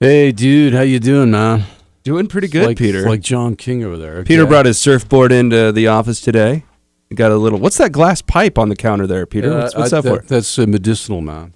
Hey, dude, how you doing, man? Doing pretty good, Peter. It's like John King over there. Okay. Peter brought his surfboard into the office today. He got a little. What's that glass pipe on the counter there, Peter? What's that for? That's medicinal, man.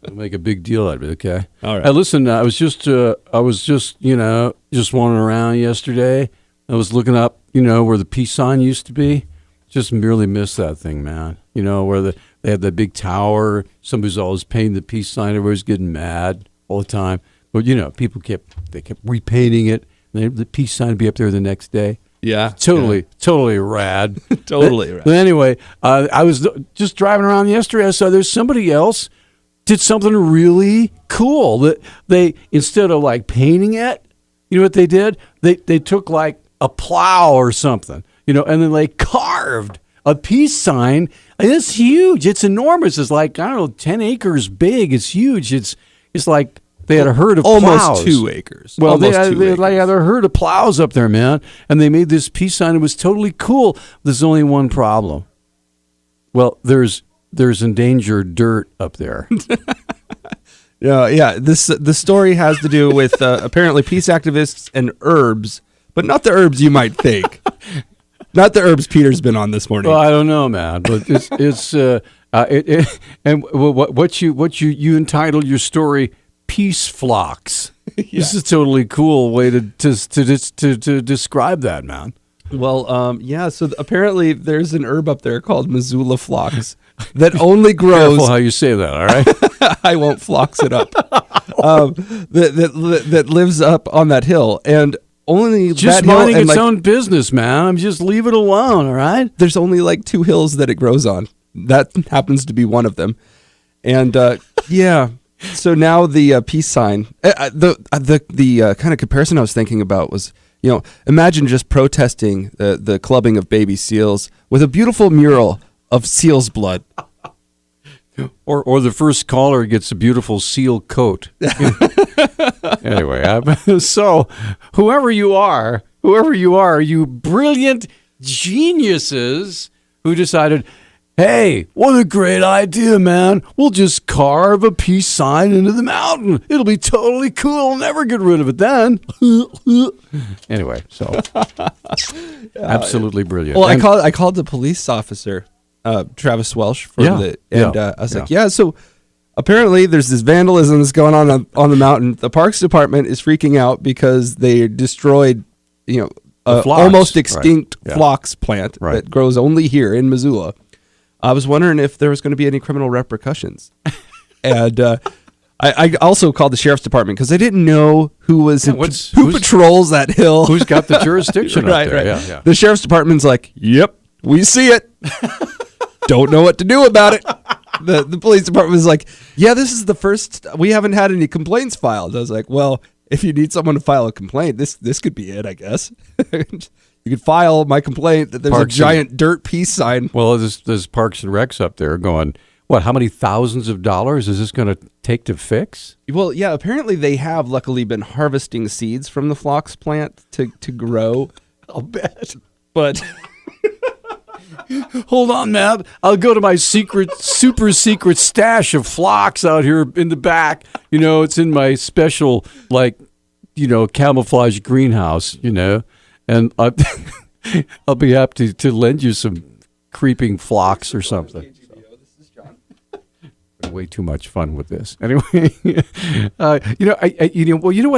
I'll make a big deal out of it. Okay. All right. Hey, listen, I was just wandering around yesterday. I was looking up, where the peace sign used to be. Just merely missed that thing, man. Where they had that big tower. Somebody's always painting the peace sign. Everybody's getting mad all the time. But people kept repainting it. And the peace sign would be up there the next day. Yeah, totally rad. Totally rad. But anyway, I was just driving around yesterday. I saw there's somebody else did something really cool. That they, instead of like painting it, you know what they did? They took like a plow or something, and then they carved a peace sign. And it's huge. It's enormous. It's like, 10 acres big. It's huge. It's like they had a herd of plows. Almost 2 acres. Well, they had a herd of plows up there, man. And they made this peace sign. It was totally cool. There's only one problem. Well, there's endangered dirt up there. Yeah. The story has to do with apparently peace activists and herbs, but not the herbs you might think. Not the herbs Peter's been on this morning. Well, I don't know, man, but it's and what you entitled your story "Peace Flocks." Yeah. This is a totally cool way to describe that, man. Well, yeah. So apparently, there's an herb up there called Missoula phlox that only grows. Careful how you say that. All right, I won't phlox it up. That lives up on that hill, and only just that minding hill, its own business, man. I'm just leave it alone. All right. There's only like 2 hills that it grows on. That happens to be one of them, and yeah. So now the peace sign, the kind of comparison I was thinking about was, imagine just protesting the clubbing of baby seals with a beautiful mural of seal's blood. Or the first caller gets a beautiful seal coat. Anyway, so whoever you are, you brilliant geniuses who decided, hey, what a great idea, man. We'll just carve a peace sign into the mountain. It'll be totally cool. We'll never get rid of it then. Anyway, so absolutely brilliant. Well, I called the police officer, Travis Welsh, I was like, so apparently there's this vandalism that's going on the mountain. The Parks Department is freaking out because they destroyed, almost extinct phlox plant that grows only here in Missoula. I was wondering if there was going to be any criminal repercussions. And I also called the sheriff's department because I didn't know who patrols that hill. Who's got the jurisdiction up there. Right. Yeah. The sheriff's department's like, yep, we see it. Don't know what to do about it. The police department was like, yeah, this is the first. We haven't had any complaints filed. I was like, well, if you need someone to file a complaint, this could be it, I guess. You could file my complaint that there's a giant dirt peace sign. Well, there's Parks and Recs up there going, what, how many thousands of dollars is this going to take to fix? Well, yeah, apparently they have luckily been harvesting seeds from the phlox plant to grow. I'll bet. But hold on, man. I'll go to my super secret stash of phlox out here in the back. It's in my special, camouflage greenhouse, and I'll be happy to lend you some creeping phlox or something. KGVO, this is John. Way too much fun with this. Anyway, what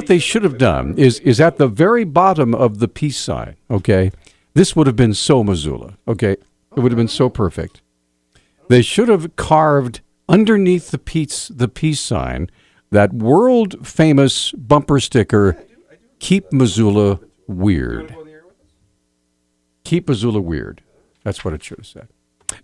they should have done is at the very bottom of the peace sign. Okay, this would have been so Missoula. Okay, it would have been so perfect. They should have carved underneath the peace sign that world famous bumper sticker, "Keep Missoula Weird." Keep Missoula weird. That's what it should have said.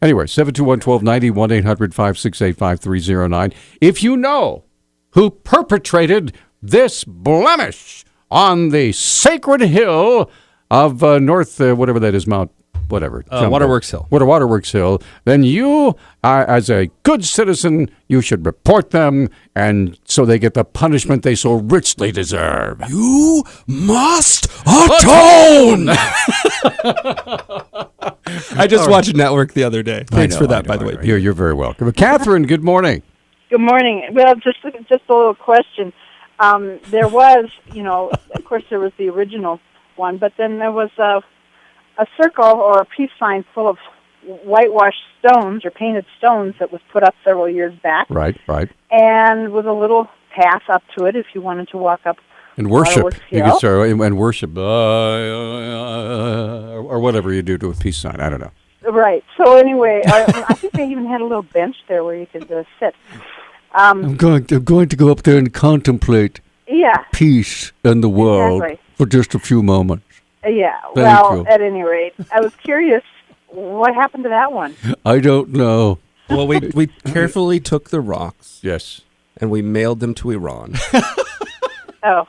Anyway, 721-1290, 1-800-568-5309. If you know who perpetrated this blemish on the sacred hill of North, whatever that is, Mount, whatever. Waterworks Hill. Waterworks Hill. Then you, as a good citizen, you should report them, and so they get the punishment they so richly deserve. You must atone! I just watched Network the other day. Thanks for that, by the way. You're very welcome. Catherine, good morning. Good morning. Well, just a little question. there was, of course there was the original one, but then there was a circle or a peace sign full of whitewashed stones or painted stones that was put up several years back. Right. And with a little path up to it if you wanted to walk up. And worship. You could start and worship, or whatever you do to a peace sign. I don't know. Right. So anyway, I think they even had a little bench there where you could sit. I'm going to go up there and contemplate peace in the world for just a few moments. Yeah. Thank you. At any rate, I was curious what happened to that one. I don't know. Well, we carefully took the rocks. Yes. And we mailed them to Iran. Oh.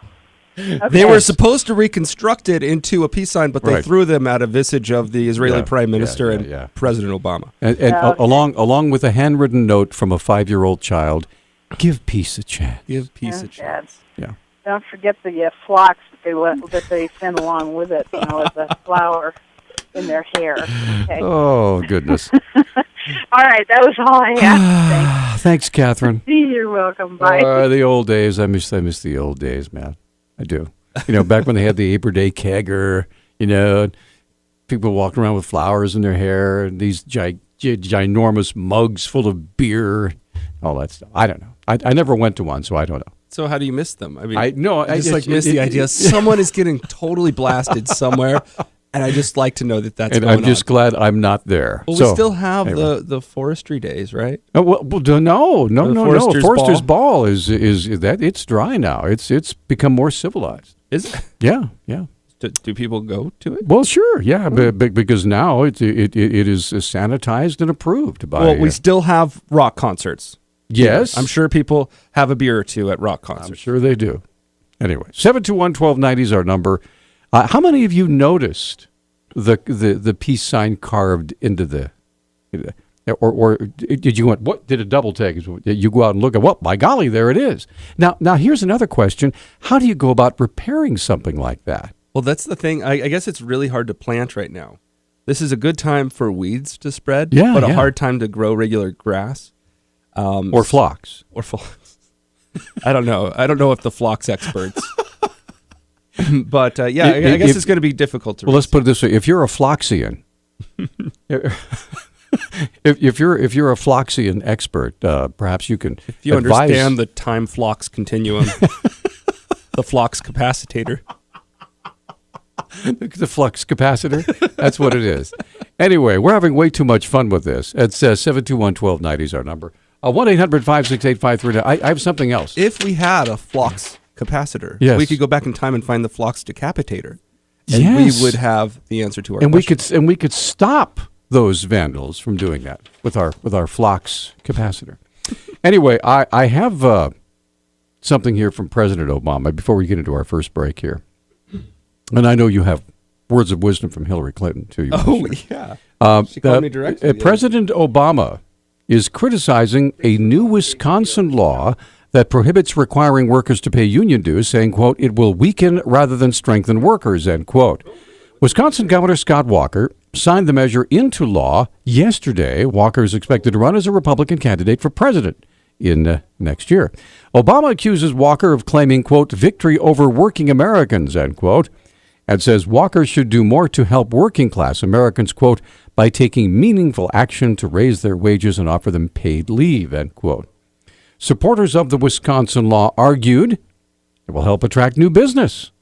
Okay. They were supposed to reconstruct it into a peace sign, but they threw them at a visage of the Israeli Prime Minister and President Obama. And along with a handwritten note from a 5-year-old child, give peace a chance. Give peace a chance. Yeah. Don't forget the phlox that they send along with it, as a flower in their hair. Okay. Oh, goodness. All right, that was all I had. Thanks, Catherine. You're welcome. Bye. The old days. I miss the old days, man. I do. Back when they had the April Day kegger, people walking around with flowers in their hair, and these ginormous mugs full of beer, all that stuff. I don't know. I never went to one, so I don't know. So how do you miss them? I mean, I just miss the idea. Someone is getting totally blasted somewhere, and I just like to know that that's going on. I'm just glad I'm not there. Well, we still have the forestry days, right? Oh, well, no. Forester's Ball is that it's dry now. It's become more civilized. Is it? Yeah. Do people go to it? Well, sure, yeah, because now it is sanitized and approved by. Well, we still have rock concerts. Yes, I'm sure people have a beer or two at rock concerts. I'm sure they do. Anyway, 721-1290 is our number. How many of you noticed the peace sign carved into the, or did you want, what did a double take? You go out and look at, well, by golly, there it is. Now here's another question. How do you go about repairing something like that? Well, that's the thing. I guess it's really hard to plant right now. This is a good time for weeds to spread, but a hard time to grow regular grass. Or phlox. I don't know. I don't know if the phlox experts. But I guess it's going to be difficult to. Well, let's put it this way: if you're a Floxian, if you're a Floxian expert, perhaps you can. If you understand the time flux continuum, the flux capacitor. The flux capacitor. That's what it is. Anyway, we're having way too much fun with this. It's 721-1290 is our number. 1-800-568-53. I have something else. If we had a flux capacitor, we could go back in time and find the flux decapitator, and we would have the answer to our question. We could stop those vandals from doing that with our flux capacitor. Anyway, I have something here from President Obama before we get into our first break here. And I know you have words of wisdom from Hillary Clinton, too. Yeah. She called me directly. President Obama is criticizing a new Wisconsin law that prohibits requiring workers to pay union dues, saying, quote, it will weaken rather than strengthen workers, end quote. Wisconsin Governor Scott Walker signed the measure into law yesterday. Walker is expected to run as a Republican candidate for president in next year. Obama accuses Walker of claiming, quote, victory over working Americans, end quote, and says Walker should do more to help working class Americans, quote, by taking meaningful action to raise their wages and offer them paid leave, end quote. Supporters of the Wisconsin law argued it will help attract new business,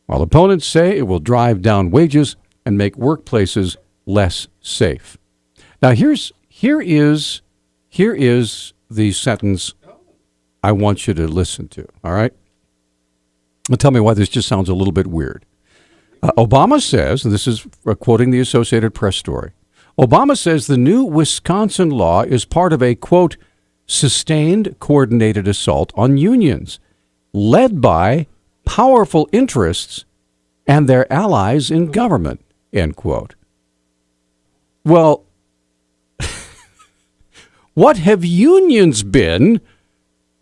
while opponents say it will drive down wages and make workplaces less safe. Now, here is the sentence I want you to listen to, all right? Now tell me why this just sounds a little bit weird. Obama says, and this is quoting the Associated Press story, Obama says the new Wisconsin law is part of a, quote, sustained coordinated assault on unions, led by powerful interests and their allies in government, end quote. Well, what have unions been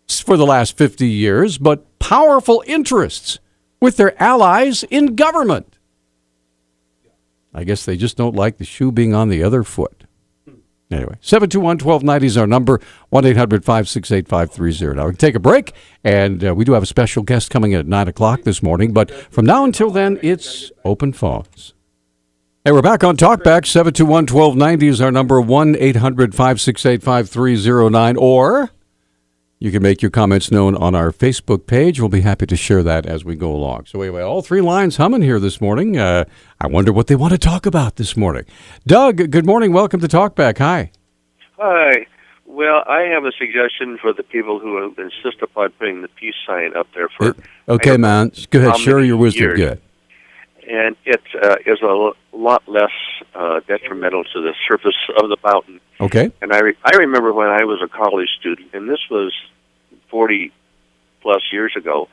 for the last 50 years but powerful interests with their allies in government? I guess they just don't like the shoe being on the other foot. Anyway, 721-1290 is our number, 1-800-568-5309. Now, we can take a break, and we do have a special guest coming in at 9 o'clock this morning. But from now until then, it's open phones. Hey, we're back on Talkback. 721-1290 is our number, 1-800-568-5309. Or you can make your comments known on our Facebook page. We'll be happy to share that as we go along. So anyway, all three lines humming here this morning. I wonder what they want to talk about this morning. Doug, good morning. Welcome to Talkback. Hi. Hi. Well, I have a suggestion for the people who insist upon putting the peace sign up there for... Okay, man. Go ahead. Share your wisdom. Good. And it is a lot less detrimental to the surface of the mountain. Okay. And I remember when I was a college student, and this was 40-plus years ago,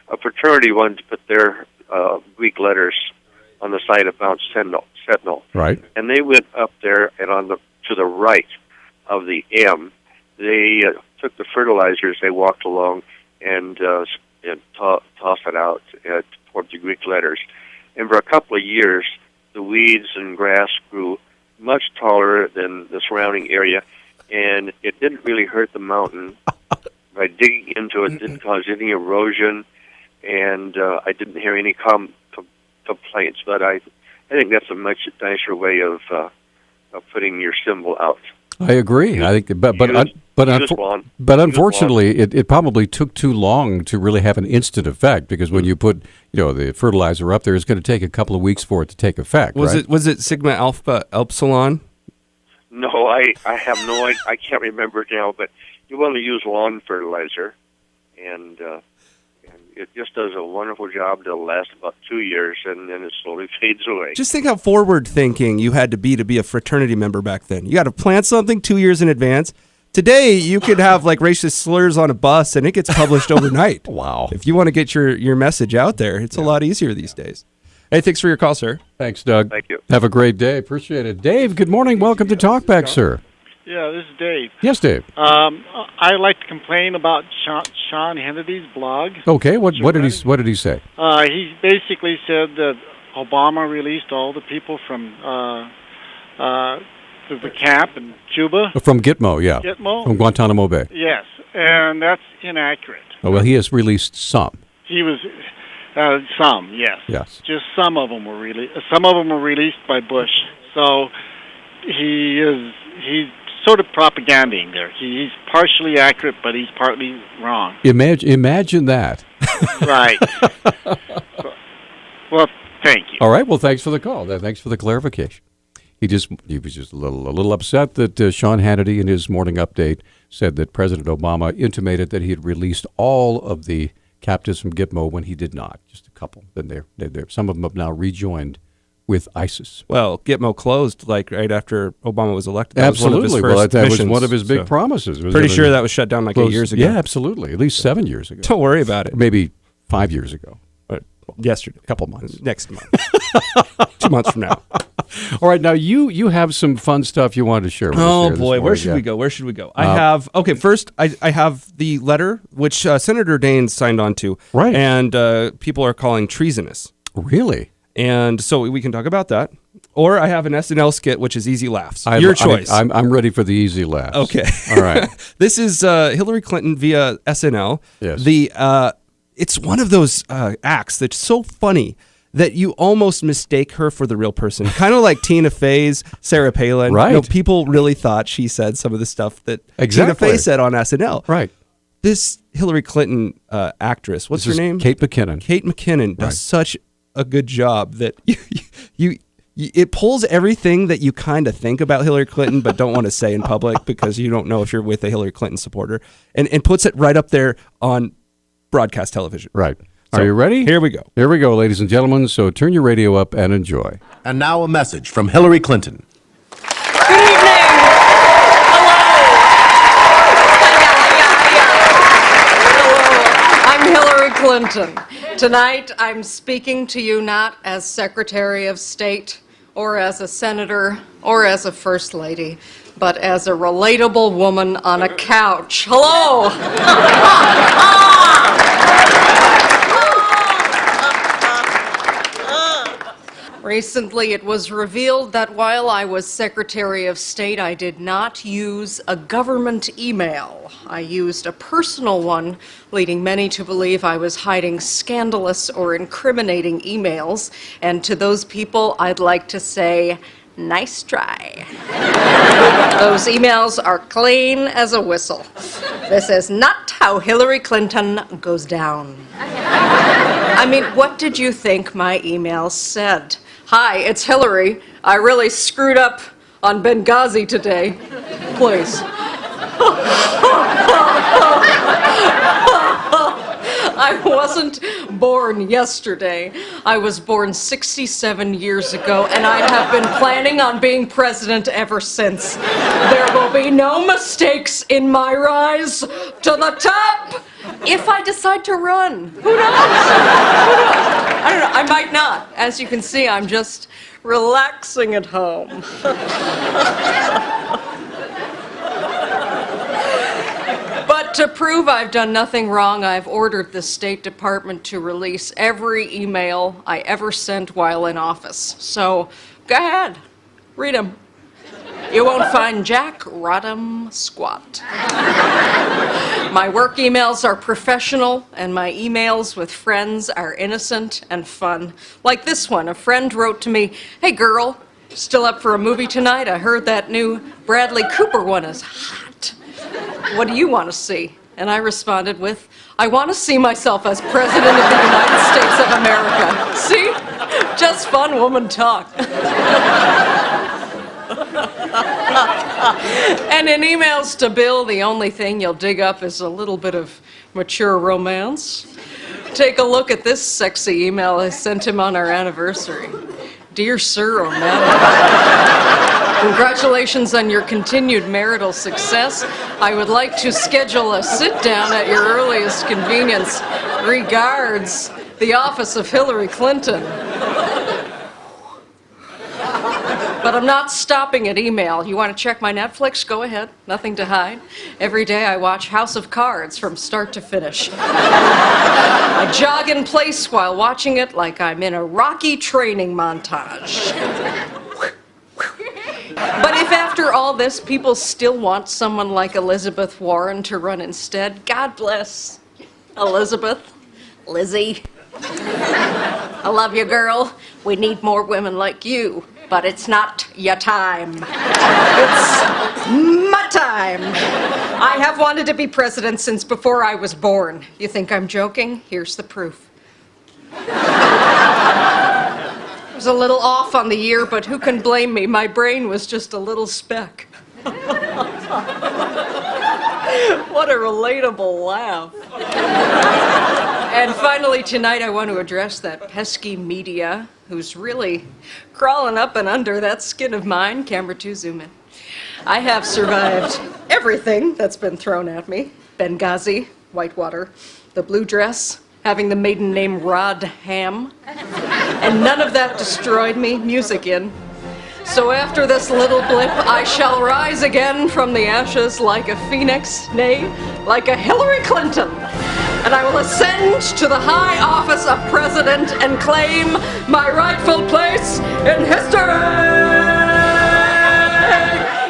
a fraternity wanted to put their Greek letters on the side of Mount Sentinel. Right. And they went up there, and to the right of the M, they took the fertilizers, they walked along, and tossed it out to form the Greek letters. And for a couple of years, the weeds and grass grew much taller than the surrounding area, and it didn't really hurt the mountain. By digging into it, didn't cause any erosion, and I didn't hear any complaints. But I think that's a much nicer way of putting your symbol out. I agree. I think, but unfortunately, it probably took too long to really have an instant effect, because when you put the fertilizer up there, it's going to take a couple of weeks for it to take effect. Was right? it Sigma Alpha Epsilon? No, I have no idea. I can't remember now, but you want to use lawn fertilizer, and it just does a wonderful job. It'll last about 2 years, and then it slowly fades away. Just think how forward-thinking you had to be a fraternity member back then. You got to plant something 2 years in advance. Today, you could have like racist slurs on a bus, and it gets published overnight. Wow. If you want to get your message out there, it's a lot easier these days. Hey, thanks for your call, sir. Thanks, Doug. Thank you. Have a great day. Appreciate it. Dave, good morning. Welcome to Talkback, sir. Yeah, this is Dave. Yes, Dave. I like to complain about Sean Hannity's blog. Okay, what did he say? He basically said that Obama released all the people from the camp in Cuba. From Gitmo, yeah. Gitmo? From Guantanamo Bay. Yes, and that's inaccurate. Oh, well, he has released some. He was some, yes. Yes. Just some of them were released. Some of them were released by Bush. So he's sort of propaganding there. He's partially accurate, but he's partly wrong. Imagine that. Right. Well, thank you. All right. Well, thanks for the call. Thanks for the clarification. He was just a little upset that Sean Hannity in his morning update said that President Obama intimated that he had released all of the captives from Gitmo when he did not. Just a couple. Then some of them have now rejoined with ISIS. Well, Gitmo closed like right after Obama was elected. That Absolutely. Was that was one of his big promises. Pretty sure that was shut down like 8 years ago. Yeah, absolutely. At least 7 years ago. Don't worry about it. Maybe 5 years ago. But yesterday. A couple months. Next month. 2 months from now. All right. Now, you have some fun stuff you wanted to share with us. Oh, boy. Where should we go? First, I have the letter, which Senator Dane signed on to. Right. And people are calling treasonous. Really? And so we can talk about that. Or I have an SNL skit, which is easy laughs. Your choice. I'm ready for the easy laughs. Okay. All right. This is Hillary Clinton via SNL. Yes. It's one of those acts that's so funny that you almost mistake her for the real person. Kind of like Tina Fey's Sarah Palin. Right. People really thought she said some of the stuff that Exactly. Tina Fey said on SNL. Right. This Hillary Clinton actress, what's her name? Kate McKinnon. Kate McKinnon does such a good job that it pulls everything that you kind of think about Hillary Clinton but don't want to say in public because you don't know if you're with a Hillary Clinton supporter, and puts it right up there on broadcast television. Right. So, are you ready? Here we go. Here we go, ladies and gentlemen. So turn your radio up and enjoy. And now a message from Hillary Clinton. Good evening. Hello. I'm Hillary Clinton. Tonight, I'm speaking to you not as Secretary of State or as a senator or as a first lady, but as a relatable woman on a couch. Hello. Recently, it was revealed that while I was Secretary of State, I did not use a government email. I used a personal one, leading many to believe I was hiding scandalous or incriminating emails. And to those people, I'd like to say, nice try. Those emails are clean as a whistle. This is not how Hillary Clinton goes down. I mean, what did you think my email said? Hi, it's Hillary. I really screwed up on Benghazi today. Please. I wasn't born yesterday. I was born 67 years ago, and I have been planning on being president ever since. There will be no mistakes in my rise to the top if I decide to run. Who knows? Who knows? I don't know. I might not. As you can see, I'm just relaxing at home. But to prove I've done nothing wrong, I've ordered the State Department to release every email I ever sent while in office. So go ahead, read them. You won't find jack, roddum, squat. My work emails are professional, and my emails with friends are innocent and fun. Like this one, a friend wrote to me, "Hey girl, still up for a movie tonight? I heard that new Bradley Cooper one is hot. What do you want to see?" And I responded with, "I want to see myself as President of the United States of America." See? Just fun woman talk. And in emails to Bill, the only thing you'll dig up is a little bit of mature romance. Take a look at this sexy email I sent him on our anniversary. "Dear Sir or Madam, congratulations on your continued marital success. I would like to schedule a sit-down at your earliest convenience. Regards, the office of Hillary Clinton." But I'm not stopping at email. You want to check my Netflix? Go ahead. Nothing to hide. Every day I watch House of Cards from start to finish. I jog in place while watching it like I'm in a Rocky training montage. But if after all this people still want someone like Elizabeth Warren to run instead, God bless Elizabeth. Lizzie. I love you, girl. We need more women like you. But it's not your time. It's my time. I have wanted to be president since before I was born. You think I'm joking? Here's the proof. I was a little off on the year, but who can blame me? My brain was just a little speck. What a relatable laugh. And finally, tonight I want to address that pesky media who's really crawling up and under that skin of mine. Camera 2, zoom in. I have survived everything that's been thrown at me. Benghazi, Whitewater, the blue dress, having the maiden name Rod Ham. And none of that destroyed me. Music in. So after this little blip, I shall rise again from the ashes like a phoenix, nay, like a Hillary Clinton. And I will ascend to the high office of president and claim my rightful place in history.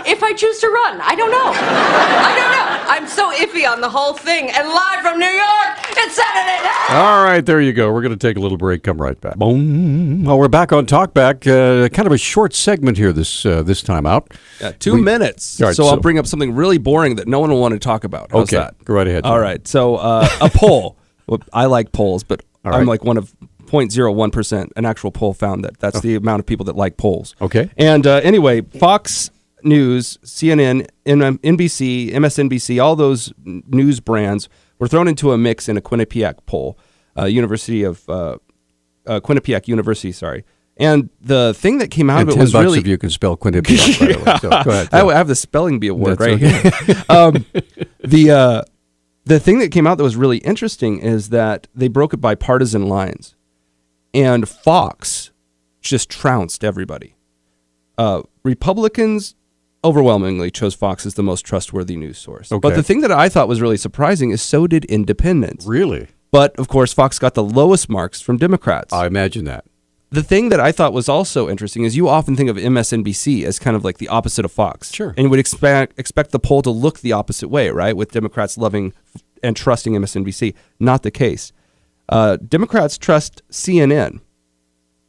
If I choose to run, I don't know. I don't know. I'm so iffy on the whole thing. And live from New York, it's Saturday night. All right, there you go. We're going to take a little break. Come right back. Boom. Well, we're back on Talkback. Kind of a short segment here this time out. Yeah, 2 minutes. Right, so I'll bring up something really boring that no one will want to talk about. How's okay, that? go right ahead. All right. So a poll. Well, I like polls, but All right. I'm like one of 0.01%. An actual poll found that's the amount of people that like polls. Okay. And anyway, Fox News, CNN, NBC, MSNBC, all those news brands were thrown into a mix in a Quinnipiac poll, Quinnipiac University, sorry. And the thing that came out of it was really... $10 if you can spell Quinnipiac, by the way. So, go ahead. I have the spelling bee award That's right here. The thing that came out that was really interesting is that they broke it by partisan lines. And Fox just trounced everybody. Republicans overwhelmingly chose Fox as the most trustworthy news source. Okay. But the thing that I thought was really surprising is so did independents. Really? But, of course, Fox got the lowest marks from Democrats. I imagine that. the thing that I thought was also interesting is you often think of MSNBC as kind of like the opposite of Fox. Sure. And you would expect the poll to look the opposite way, right? With Democrats loving and trusting MSNBC. Not the case. Democrats trust CNN.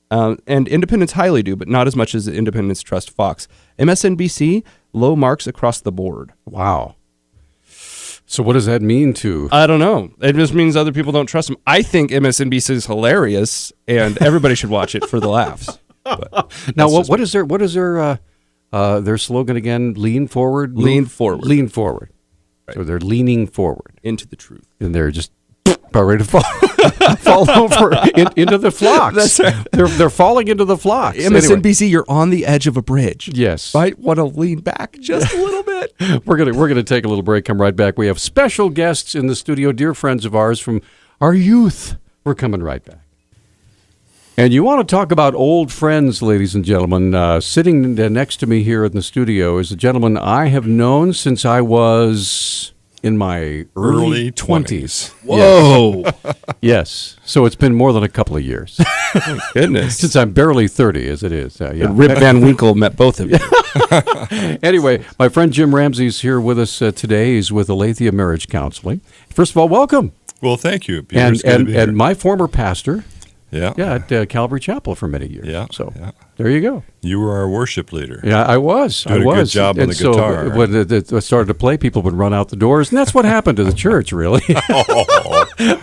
And independents highly do, but not as much as independents trust Fox. MSNBC, low marks across the board. Wow. So what does that mean to? I don't know. It just means other people don't trust them. I think MSNBC is hilarious, and everybody should watch it for the laughs. But Now, what is their slogan again? Lean forward? Lean forward. Lean forward. Right. So they're leaning forward. Into the truth. And they're just about ready to fall over into the flocks. That's right. They're falling into the flocks. MSNBC, you're on the edge of a bridge. Yes. Might want to lean back just a little bit. We're gonna take a little break. Come right back. We have special guests in the studio, dear friends of ours from our youth. We're coming right back. And you want to talk about old friends, ladies and gentlemen. Sitting next to me here in the studio is a gentleman I have known since I was in my early 20s. Whoa. Yes. So it's been more than a couple of years. Goodness. Since I'm barely 30, as it is. Yeah. And Rip Van Winkle met both of you. Anyway, my friend Jim Ramsey is here with us today. He's with Aletheia Marriage Counseling. First of all, welcome. Well, thank you, Peter. And It's good to be here. my former pastor, yeah, at Calvary Chapel for many years. Yeah, So yeah. there you go. You were our worship leader. Yeah, I was. Doing I a good was. job on And the so guitar. when I started to play, people would run out the doors, and that's what happened to the church, really.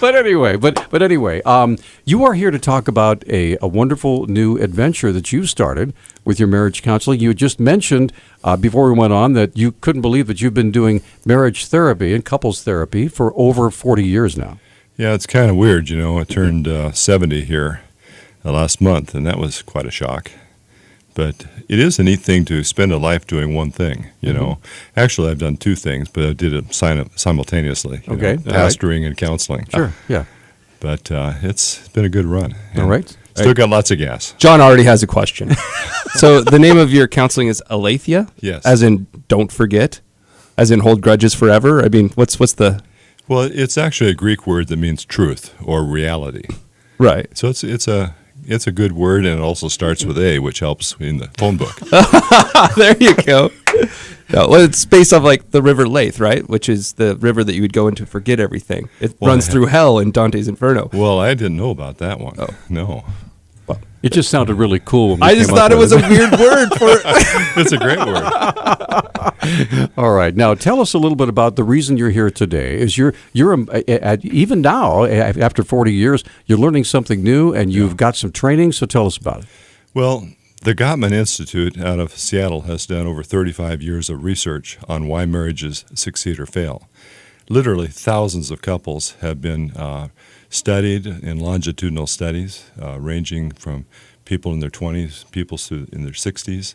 But anyway, you are here to talk about a wonderful new adventure that you've started with your marriage counseling. You had just mentioned before we went on that you couldn't believe that you've been doing marriage therapy and couples therapy for over 40 years now. Yeah, it's kind of weird, you know. I turned 70 here last month, and that was quite a shock. But it is a neat thing to spend a life doing one thing, you know. Actually, I've done two things, but I did it simultaneously. you Okay, know, all right. pastoring and counseling. Sure, yeah. But it's been a good run. All right. Still got lots of gas. John already has a question. So the name of your counseling is Aletheia? Yes. As in don't forget? As in hold grudges forever? I mean, what's the... Well, it's actually a Greek word that means truth or reality. Right. So it's a good word, and it also starts with A, which helps in the phone book. There you go. No, well, it's based off like the river Lethe, right? Which is the river that you would go in to forget everything. It runs through hell in Dante's Inferno. Well, I didn't know about that one. Oh. No. It just sounded really cool. When we I just came thought up it was with a weird word for... It's a great word. All right. Now, tell us a little bit about the reason you're here today. Is you're even now, after 40 years, you're learning something new, and you've got some training, so tell us about it. Well, the Gottman Institute out of Seattle has done over 35 years of research on why marriages succeed or fail. Literally thousands of couples have been studied in longitudinal studies, ranging from people in their 20s, people in their 60s.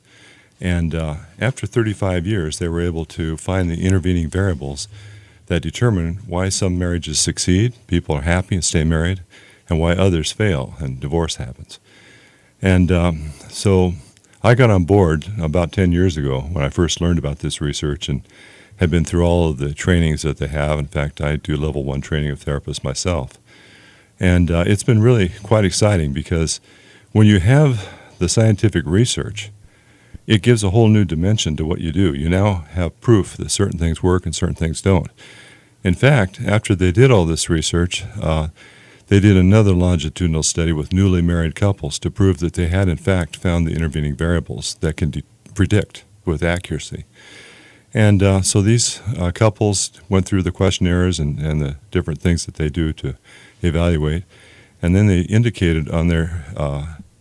And after 35 years, they were able to find the intervening variables that determine why some marriages succeed, people are happy and stay married, and why others fail and divorce happens. And so I got on board about 10 years ago when I first learned about this research and had been through all of the trainings that they have. In fact, I do level 1 training of therapists myself. And it's been really quite exciting because when you have the scientific research, it gives a whole new dimension to what you do. You now have proof that certain things work and certain things don't. In fact, after they did all this research, they did another longitudinal study with newly married couples to prove that they had, in fact, found the intervening variables that can predict with accuracy. And so these couples went through the questionnaires and the different things that they do to evaluate, and then they indicated on their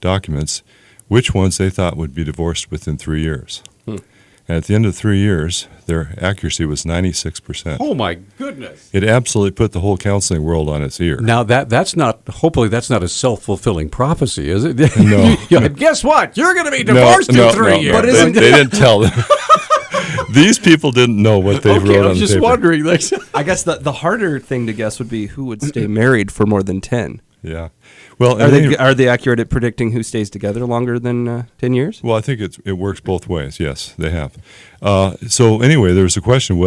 documents which ones they thought would be divorced within 3 years. And at the end of 3 years, their accuracy was 96%. Oh, my goodness. It absolutely put the whole counseling world on its ear. Now, hopefully that's not a self-fulfilling prophecy, is it? No. Guess what? You're going to be divorced in 3 years. But They didn't tell them. These people didn't know what they wrote on the paper. I was just wondering. I guess the harder thing to guess would be who would stay married for more than 10. Yeah. Well, Are they accurate at predicting who stays together longer than 10 years? Well, I think it works both ways. Yes, they have. So anyway, there was a question,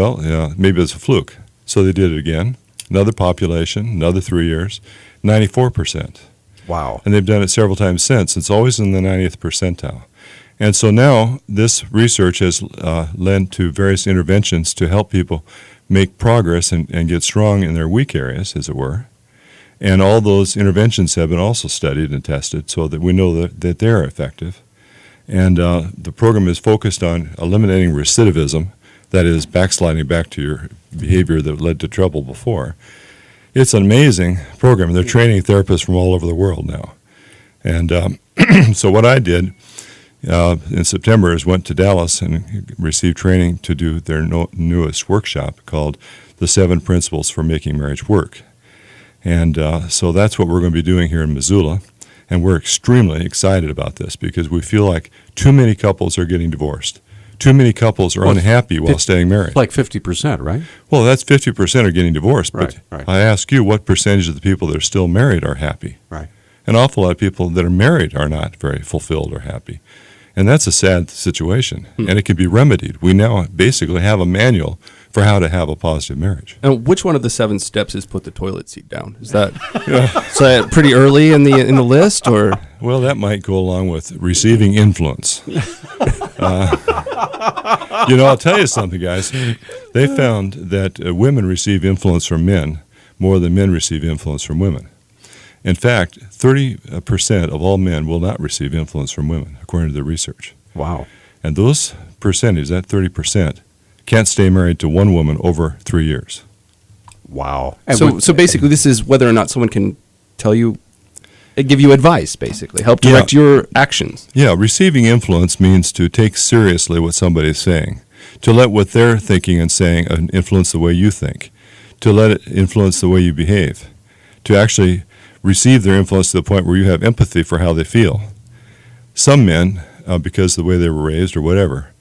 maybe it's a fluke. So they did it again. Another population, another 3 years, 94%. Wow. And they've done it several times since. It's always in the 90th percentile. And so now this research has led to various interventions to help people make progress and get strong in their weak areas, as it were. And all those interventions have been also studied and tested so that we know that they're effective. And the program is focused on eliminating recidivism, that is, backsliding back to your behavior that led to trouble before. It's an amazing program. They're training therapists from all over the world now. And so what I did in September is went to Dallas and received training to do their newest workshop called The 7 Principles for Making Marriage Work. And so that's what we're going to be doing here in Missoula. And we're extremely excited about this because we feel like too many couples are getting divorced. Too many couples are unhappy while staying married. It's like 50%, right? Well, that's 50% are getting divorced. But Right. I ask you, what percentage of the people that are still married are happy? Right. An awful lot of people that are married are not very fulfilled or happy. And that's a sad situation, and it can be remedied. We now basically have a manual for how to have a positive marriage. And which one of the 7 steps is put the toilet seat down? Is that is that pretty early in the list, or? Well, that might go along with receiving influence. I'll tell you something, guys. They found that women receive influence from men more than men receive influence from women. In fact, 30% of all men will not receive influence from women, according to the research. Wow. And those percentages, that 30%, can't stay married to one woman over 3 years. Wow. So basically, this is whether or not someone can tell you, give you advice, basically, help direct your actions. Yeah, receiving influence means to take seriously what somebody is saying, to let what they're thinking and saying influence the way you think, to let it influence the way you behave, to actually receive their influence to the point where you have empathy for how they feel. Some men, because of the way they were raised or whatever,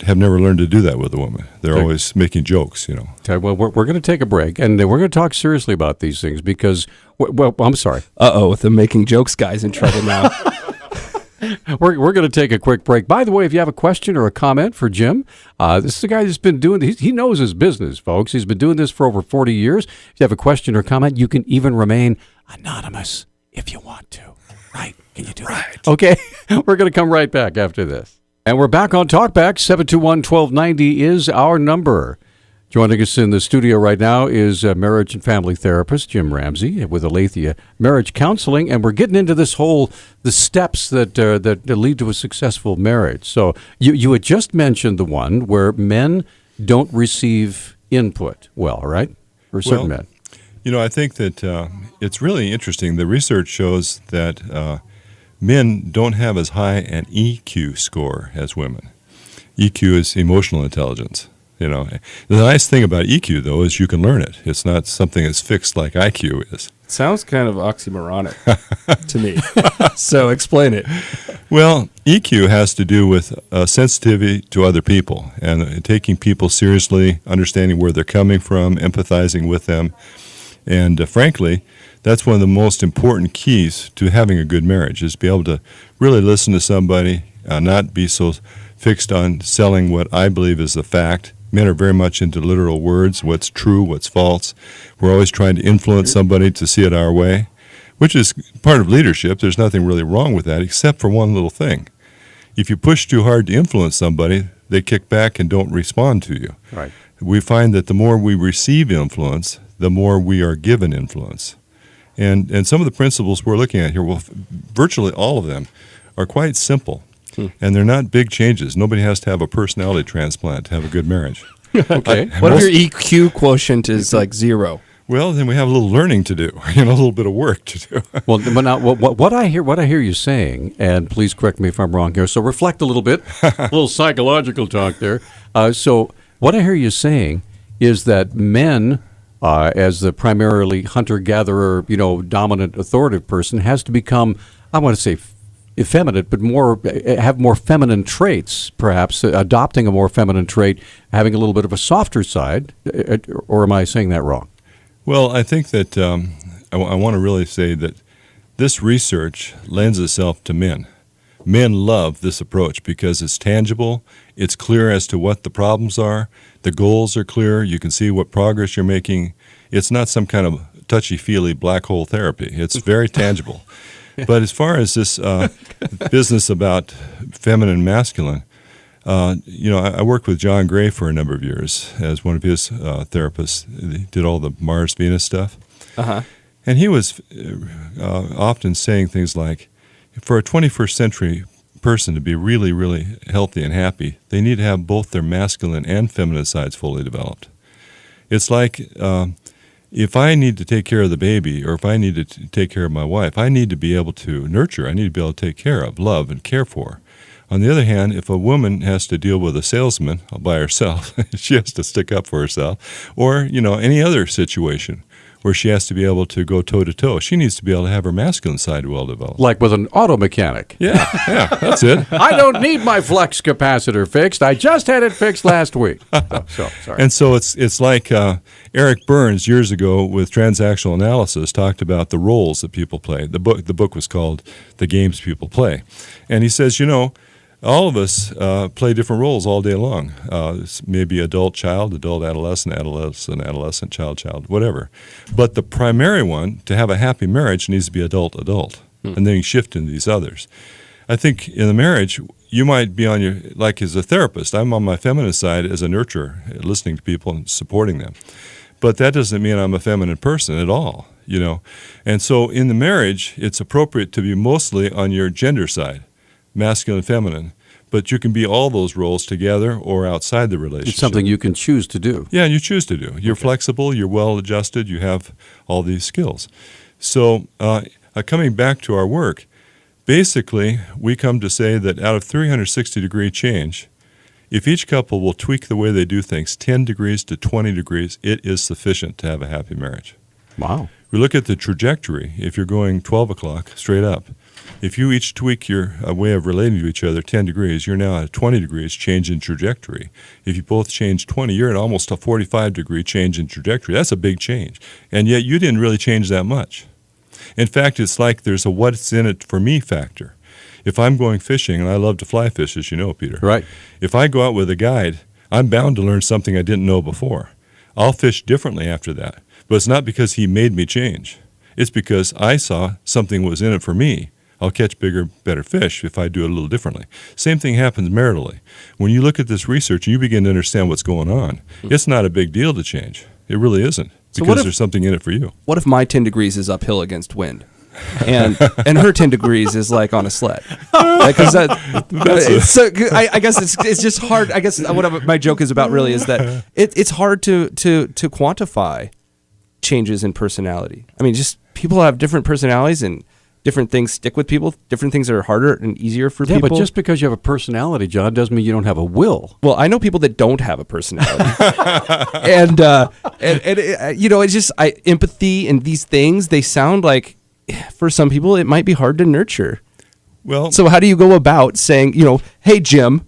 have never learned to do that with a woman. They're always making jokes, Okay, well, we're going to take a break, and we're going to talk seriously about these things because, well, I'm sorry. With the making jokes guy's in trouble now. We're going to take a quick break. By the way, if you have a question or a comment for Jim, this is a guy that's been doing this. He knows his business, folks. He's been doing this for over 40 years. If you have a question or comment, you can even remain anonymous if you want to. Right? Can you do that? Okay. We're going to come right back after this. And we're back on Talkback. 721-1290 is our number. Joining us in the studio right now is marriage and family therapist Jim Ramsey with Aletheia Marriage Counseling, and we're getting into the steps that lead to a successful marriage. So you had just mentioned the one where men don't receive input well, right? For certain men. I think that it's really interesting. The research shows that men don't have as high an EQ score as women. EQ is emotional intelligence. The nice thing about EQ, though, is you can learn it. It's not something that's fixed like IQ is. Sounds kind of oxymoronic to me. So explain it. Well, EQ has to do with sensitivity to other people and taking people seriously, understanding where they're coming from, empathizing with them. And frankly, that's one of the most important keys to having a good marriage is to be able to really listen to somebody, not be so fixed on selling what I believe is the fact. Men are very much into literal words, what's true, what's false. We're always trying to influence somebody to see it our way, which is part of leadership. There's nothing really wrong with that except for one little thing. If you push too hard to influence somebody, they kick back and don't respond to you. Right. We find that the more we receive influence, the more we are given influence. And some of the principles we're looking at here, well, virtually all of them are quite simple. And they're not big changes. Nobody has to have a personality transplant to have a good marriage. Okay. What if your EQ quotient is like 0? Well, then we have a little learning to do, a little bit of work to do. Well, but now what I hear you saying, and please correct me if I'm wrong here. So reflect a little bit, a little psychological talk there. So what I hear you saying is that men, as the primarily hunter-gatherer, dominant, authoritative person, has to become, I want to say, effeminate, but have more feminine traits, perhaps adopting a more feminine trait, having a little bit of a softer side, or am I saying that wrong? Well, I think that I want to really say that this research lends itself to men. Men love this approach because it's tangible, it's clear as to what the problems are, the goals are clear, you can see what progress you're making. It's not some kind of touchy-feely black hole therapy. It's very tangible. But as far as this business about feminine and masculine, I worked with John Gray for a number of years as one of his therapists. He did all the Mars-Venus stuff. Uh-huh. And he was often saying things like, for a 21st century person to be really, really healthy and happy, they need to have both their masculine and feminine sides fully developed. It's like if I need to take care of the baby or if I need to take care of my wife, I need to be able to nurture. I need to be able to take care of, love, and care for. On the other hand, if a woman has to deal with a salesman by herself, she has to stick up for herself, or, any other situation where she has to be able to go toe-to-toe, she needs to be able to have her masculine side well developed. Like with an auto mechanic. Yeah, that's it. I don't need my flux capacitor fixed. I just had it fixed last week. Sorry. And so it's like Eric Burns years ago with transactional analysis talked about the roles that people play. The book was called The Games People Play. And he says, all of us play different roles all day long. Maybe adult, child, adult, adolescent, adolescent, child, whatever. But the primary one, to have a happy marriage, needs to be adult. And then you shift into these others. I think in the marriage, you might be on like as a therapist, I'm on my feminine side as a nurturer, listening to people and supporting them. But that doesn't mean I'm a feminine person at all, And so in the marriage, it's appropriate to be mostly on your gender side. Masculine and feminine, but you can be all those roles together or outside the relationship. It's something you can choose to do. Yeah, you choose to do. You're flexible, you're well-adjusted, you have all these skills. So coming back to our work, basically we come to say that out of 360-degree change, if each couple will tweak the way they do things 10 degrees to 20 degrees, it is sufficient to have a happy marriage. Wow. We look at the trajectory. If you're going 12 o'clock straight up, if you each tweak your way of relating to each other 10 degrees, you're now at 20 degrees change in trajectory. If you both change 20, you're at almost a 45-degree change in trajectory. That's a big change. And yet you didn't really change that much. In fact, it's like there's a what's in it for me factor. If I'm going fishing, and I love to fly fish, as you know, Peter. Right. If I go out with a guide, I'm bound to learn something I didn't know before. I'll fish differently after that. But it's not because he made me change. It's because I saw something was in it for me. I'll catch bigger, better fish if I do it a little differently. Same thing happens maritally. When you look at this research and you begin to understand what's going on, it's not a big deal to change. It really isn't, because there's something in it for you. What if my 10 degrees is uphill against wind? And her 10 degrees is like on a sled. Because I guess it's just hard. I guess what my joke is about really is that it's hard to quantify changes in personality. I mean, just people have different personalities and different things stick with people. Different things are harder and easier for people. Yeah, but just because you have a personality, John, doesn't mean you don't have a will. Well, I know people that don't have a personality, and it's just empathy and these things. They sound like, for some people, it might be hard to nurture. Well, so how do you go about saying, hey, Jim,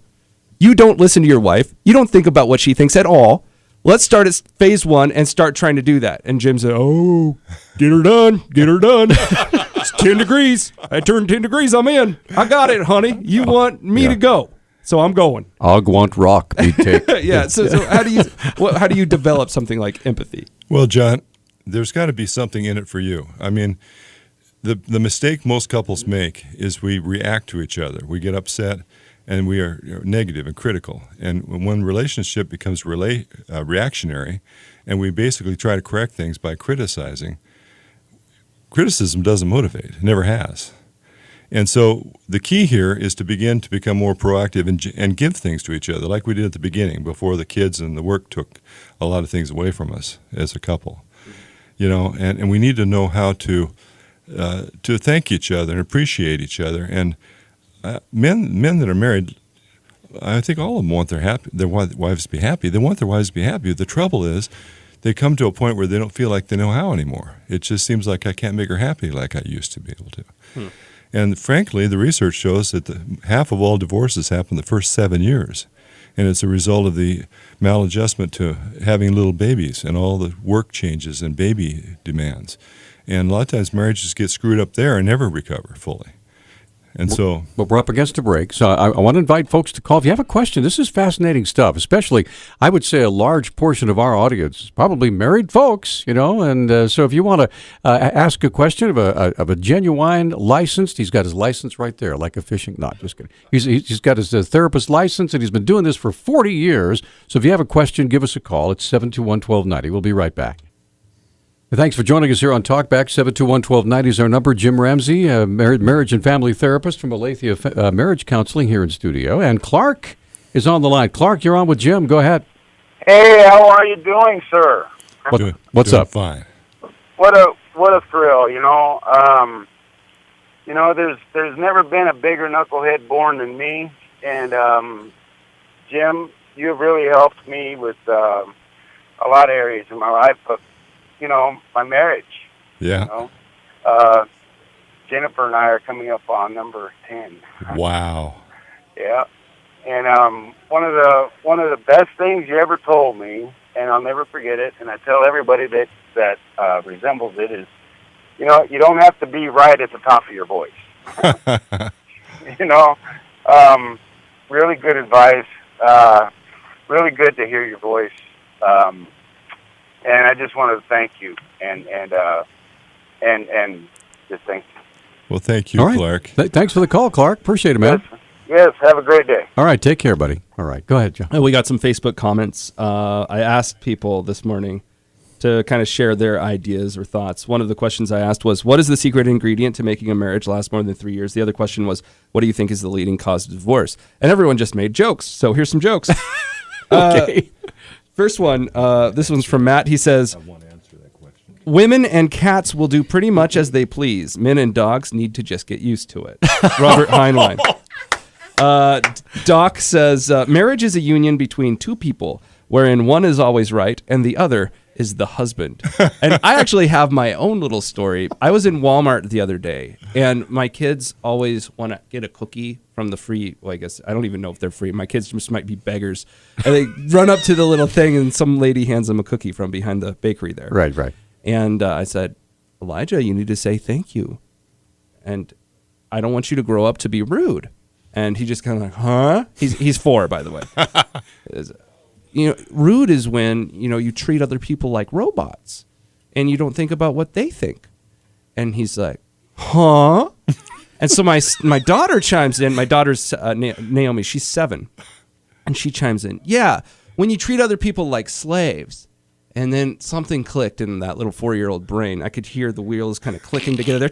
you don't listen to your wife. You don't think about what she thinks at all. Let's start at phase 1 and start trying to do that. And Jim said, oh, get her done. It's 10 degrees. I turned 10 degrees. I'm in. I got it, honey. You want me to go. So I'm going. I want rock. Me take. Yeah. So how do you develop something like empathy? Well, John, there's got to be something in it for you. I mean, the mistake most couples make is we react to each other. We get upset. And we are negative and critical. And when relationship becomes reactionary, and we basically try to correct things by criticizing, criticism doesn't motivate. It never has. And so the key here is to begin to become more proactive and give things to each other, like we did at the beginning, before the kids and the work took a lot of things away from us as a couple. And we need to know how to thank each other and appreciate each other. And men that are married, I think all of them want their wives to be happy. They want their wives to be happy. The trouble is they come to a point where they don't feel like they know how anymore. It just seems like I can't make her happy like I used to be able to. And frankly, the research shows that half of all divorces happen the first 7 years. And it's a result of the maladjustment to having little babies and all the work changes and baby demands. And a lot of times marriages get screwed up there and never recover fully. And so, but we're up against a break, so I want to invite folks to call. If you have a question, this is fascinating stuff, especially, I would say, a large portion of our audience is probably married folks, and so if you want to ask a question of a genuine licensed, he's got his license right there, like a fishing, not just kidding. He's got his therapist license, and he's been doing this for 40 years, so if you have a question, give us a call. It's 721-1290. We'll be right back. Thanks for joining us here on Talkback. 721-1290 is our number. Jim Ramsey, marriage and family therapist from Aletheia Marriage Counseling here in studio. And Clark is on the line. Clark, you're on with Jim. Go ahead. Hey, how are you doing, sir? What's doing up? Fine. What a thrill, there's never been a bigger knucklehead born than me. And, Jim, you've really helped me with a lot of areas in my life, but my marriage. Yeah. Jennifer and I are coming up on number 10. Wow. Yeah. And one of the best things you ever told me, and I'll never forget it, and I tell everybody that resembles it, is, you don't have to be right at the top of your voice. Really good advice. Really good to hear your voice. And I just wanted to thank you and just thank you. Well, thank you, All right. Clark. Thanks for the call, Clark. Appreciate it, man. Yes, have a great day. All right, take care, buddy. All right, go ahead, John. We got some Facebook comments. I asked people this morning to kind of share their ideas or thoughts. One of the questions I asked was, what is the secret ingredient to making a marriage last more than 3 years? The other question was, what do you think is the leading cause of divorce? And everyone just made jokes, so here's some jokes. Okay. First one, this one's from Matt. He says, women and cats will do pretty much as they please. Men and dogs need to just get used to it. Robert Heinlein. Doc says, marriage is a union between two people wherein one is always right and the other is the husband. And I actually have my own little story. I was in Walmart the other day, and my kids always want to get a cookie from the free, well, I guess, I don't even know if they're free. My kids just might be beggars. And they run up to the little thing, and some lady hands them a cookie from behind the bakery there. Right. And I said, Elijah, you need to say thank you. And I don't want you to grow up to be rude. And he just kind of like, huh? He's 4, by the way. Rude is when, you treat other people like robots and you don't think about what they think. And he's like, huh? And so my daughter chimes in. My daughter's Naomi. She's 7. And she chimes in. Yeah, when you treat other people like slaves. And then something clicked in that little 4-year-old brain. I could hear the wheels kind of clicking together.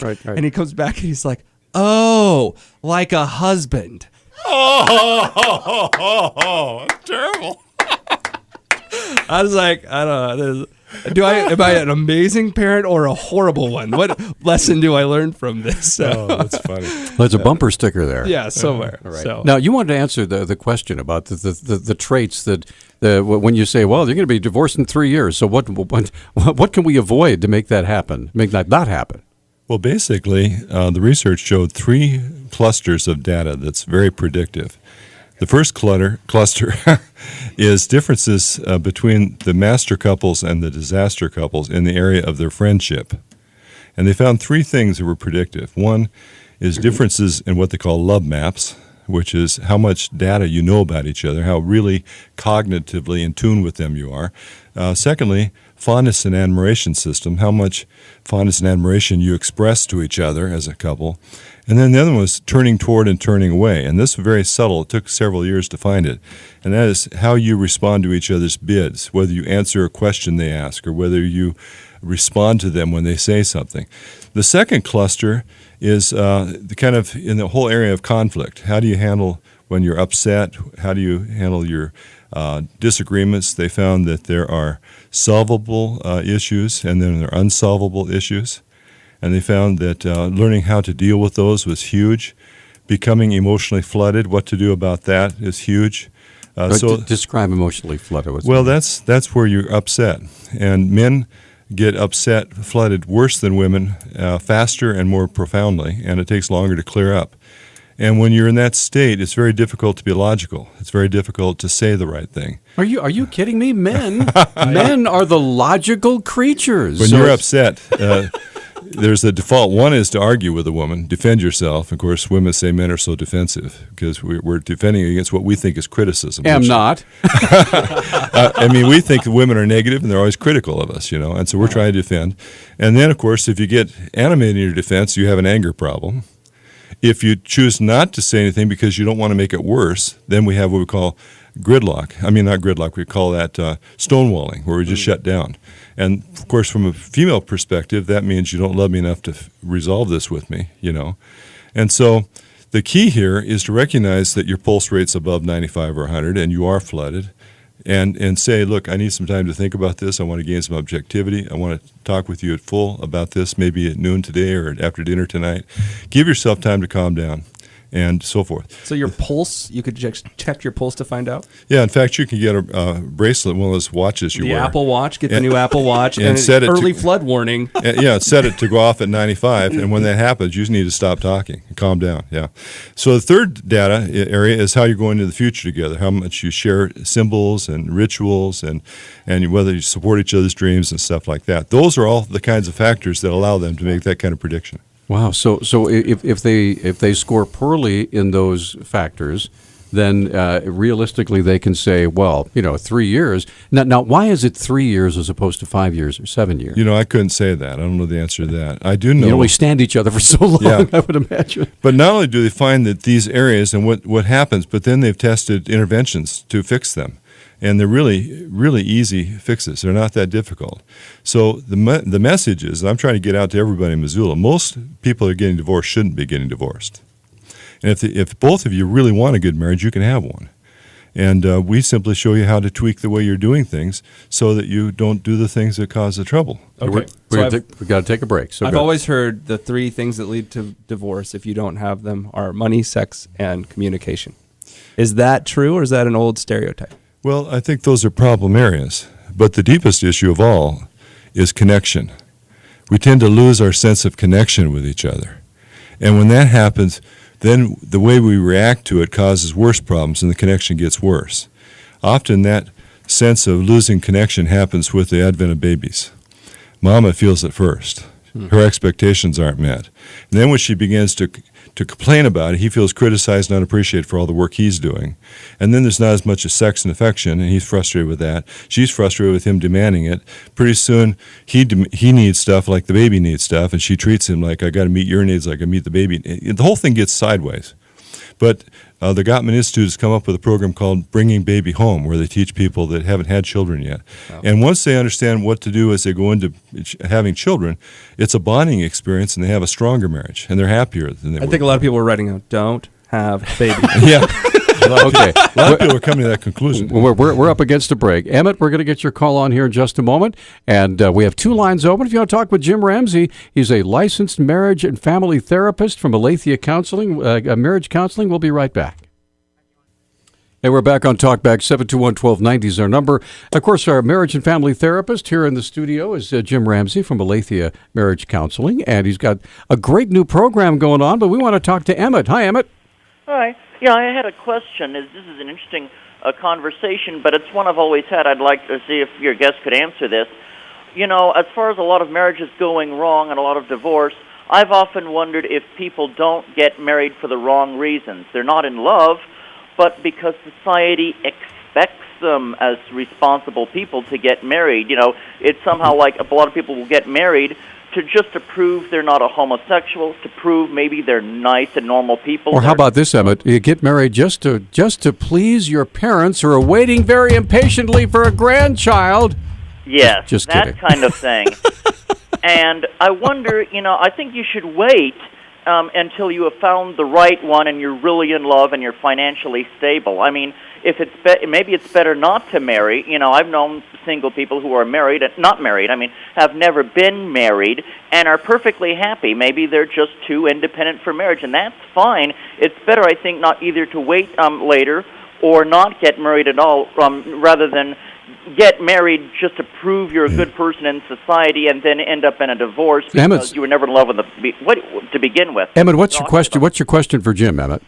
Right. And he comes back and he's like, oh, like a husband. Oh, terrible. I was like, I don't know. Am I an amazing parent or a horrible one? What lesson do I learn from this? Oh, that's funny. There's a bumper sticker there. Yeah, somewhere. All right. So. Now, you wanted to answer the question about the traits that when you say, well, you're going to be divorced in 3 years. So what can we avoid to make that happen, make that not happen? Well, basically, the research showed 3 clusters of data that's very predictive. The first cluster is differences between the master couples and the disaster couples in the area of their friendship. And they found 3 things that were predictive. One is differences in what they call love maps, which is how much data you know about each other, how really cognitively in tune with them you are. Secondly, fondness and admiration system, how much fondness and admiration you express to each other as a couple. And then the other one was turning toward and turning away. And this was very subtle. It took several years to find it. And that is how you respond to each other's bids, whether you answer a question they ask or whether you respond to them when they say something. The second cluster is the kind of in the whole area of conflict. How do you handle when you're upset? How do you handle your disagreements? They found that there are solvable issues and then there are unsolvable issues. And they found that learning how to deal with those was huge. Becoming emotionally flooded, what to do about that is huge. So describe emotionally flooded. Well, that's where you're upset. And men get upset, flooded worse than women, faster and more profoundly, and it takes longer to clear up. And when you're in that state, it's very difficult to be logical. It's very difficult to say the right thing. Are you kidding me? Men are the logical creatures. When you're upset, there's a default. One is to argue with a woman, defend yourself. Of course, women say men are so defensive because we're defending against what we think is criticism. Am not. I mean, we think women are negative and they're always critical of us, and so we're trying to defend. And then, of course, if you get animated in your defense, you have an anger problem. If you choose not to say anything because you don't want to make it worse, then we have what we call gridlock. I mean, not gridlock. We call that stonewalling, where we just shut down. And, of course, from a female perspective, that means you don't love me enough to resolve this with me, And so the key here is to recognize that your pulse rate's above 95 or 100 and you are flooded. And say, look, I need some time to think about this. I want to gain some objectivity. I want to talk with you at full about this, maybe at noon today or after dinner tonight. Give yourself time to calm down and so forth. So your pulse, you could check your pulse to find out? Yeah, in fact, you can get a bracelet, one of those watches you wear. The Apple Watch, get the new Apple Watch, and set it early flood warning. Set it to go off at 95, and when that happens, you just need to stop talking and calm down, So the third data area is how you're going into the future together, how much you share symbols and rituals, and whether you support each other's dreams and stuff like that. Those are all the kinds of factors that allow them to make that kind of prediction. Wow. So if they score poorly in those factors, then realistically they can say, well, 3 years. Now, why is it 3 years as opposed to 5 years or 7 years? I couldn't say that. I don't know the answer to that. I do know. We stand each other for so long, I would imagine. But not only do they find that these areas and what happens, but then they've tested interventions to fix them. And they're really, really easy fixes. They're not that difficult. So the message is, I'm trying to get out to everybody in Missoula, most people that are getting divorced shouldn't be getting divorced. And if both of you really want a good marriage, you can have one. And we simply show you how to tweak the way you're doing things so that you don't do the things that cause the trouble. Okay. We've got to take a break. So I've always heard the 3 things that lead to divorce, if you don't have them, are money, sex, and communication. Is that true, or is that an old stereotype? Well, I think those are problem areas. But the deepest issue of all is connection. We tend to lose our sense of connection with each other. And when that happens, then the way we react to it causes worse problems and the connection gets worse. Often that sense of losing connection happens with the advent of babies. Mama feels it first. Her expectations aren't met. And then when she begins to complain about it, he feels criticized and unappreciated for all the work he's doing. And then there's not as much as sex and affection, and he's frustrated with that. She's frustrated with him demanding it. Pretty soon, he needs stuff like the baby needs stuff, and she treats him like, I got to meet your needs like I meet the baby. The whole thing gets sideways. But the Gottman Institute has come up with a program called Bringing Baby Home, where they teach people that haven't had children yet. Wow. And once they understand what to do as they go into having children, it's a bonding experience, and they have a stronger marriage, and they're happier than they were. I think a lot of people are writing out, don't have babies. Yeah. Okay. A lot of people are coming to that conclusion. We're up against a break. Emmett, we're going to get your call on here in just a moment. And we have 2 lines open. If you want to talk with Jim Ramsey, he's a licensed marriage and family therapist from Aletheia Counseling, Marriage Counseling. We'll be right back. And we're back on Talkback. 721-1290 is our number. Of course, our marriage and family therapist here in the studio is Jim Ramsey from Aletheia Marriage Counseling. And he's got a great new program going on, but we want to talk to Emmett. Hi, Emmett. Hi. Yeah, I had a question. This is an interesting conversation, but it's one I've always had. I'd like to see if your guest could answer this. As far as a lot of marriages going wrong and a lot of divorce, I've often wondered if people don't get married for the wrong reasons. They're not in love, but because society expects them as responsible people to get married. It's somehow like a lot of people will get married to prove they're not a homosexual, to prove maybe they're nice and normal people. Or how about this, Emmett? You get married just to please your parents who are waiting very impatiently for a grandchild. Yes, just that kidding. kind of thing. And I wonder, I think you should wait until you have found the right one and you're really in love and you're financially stable. I mean, if maybe it's better not to marry. I've known single people who are married, not married, have never been married and are perfectly happy. Maybe they're just too independent for marriage, and that's fine. It's better, I think, not either to wait later or not get married at all, rather than get married just to prove you're a good person in society and then end up in a divorce because you were never in love with to begin with. Emmett, what's your question? What's your question for Jim, Emmett?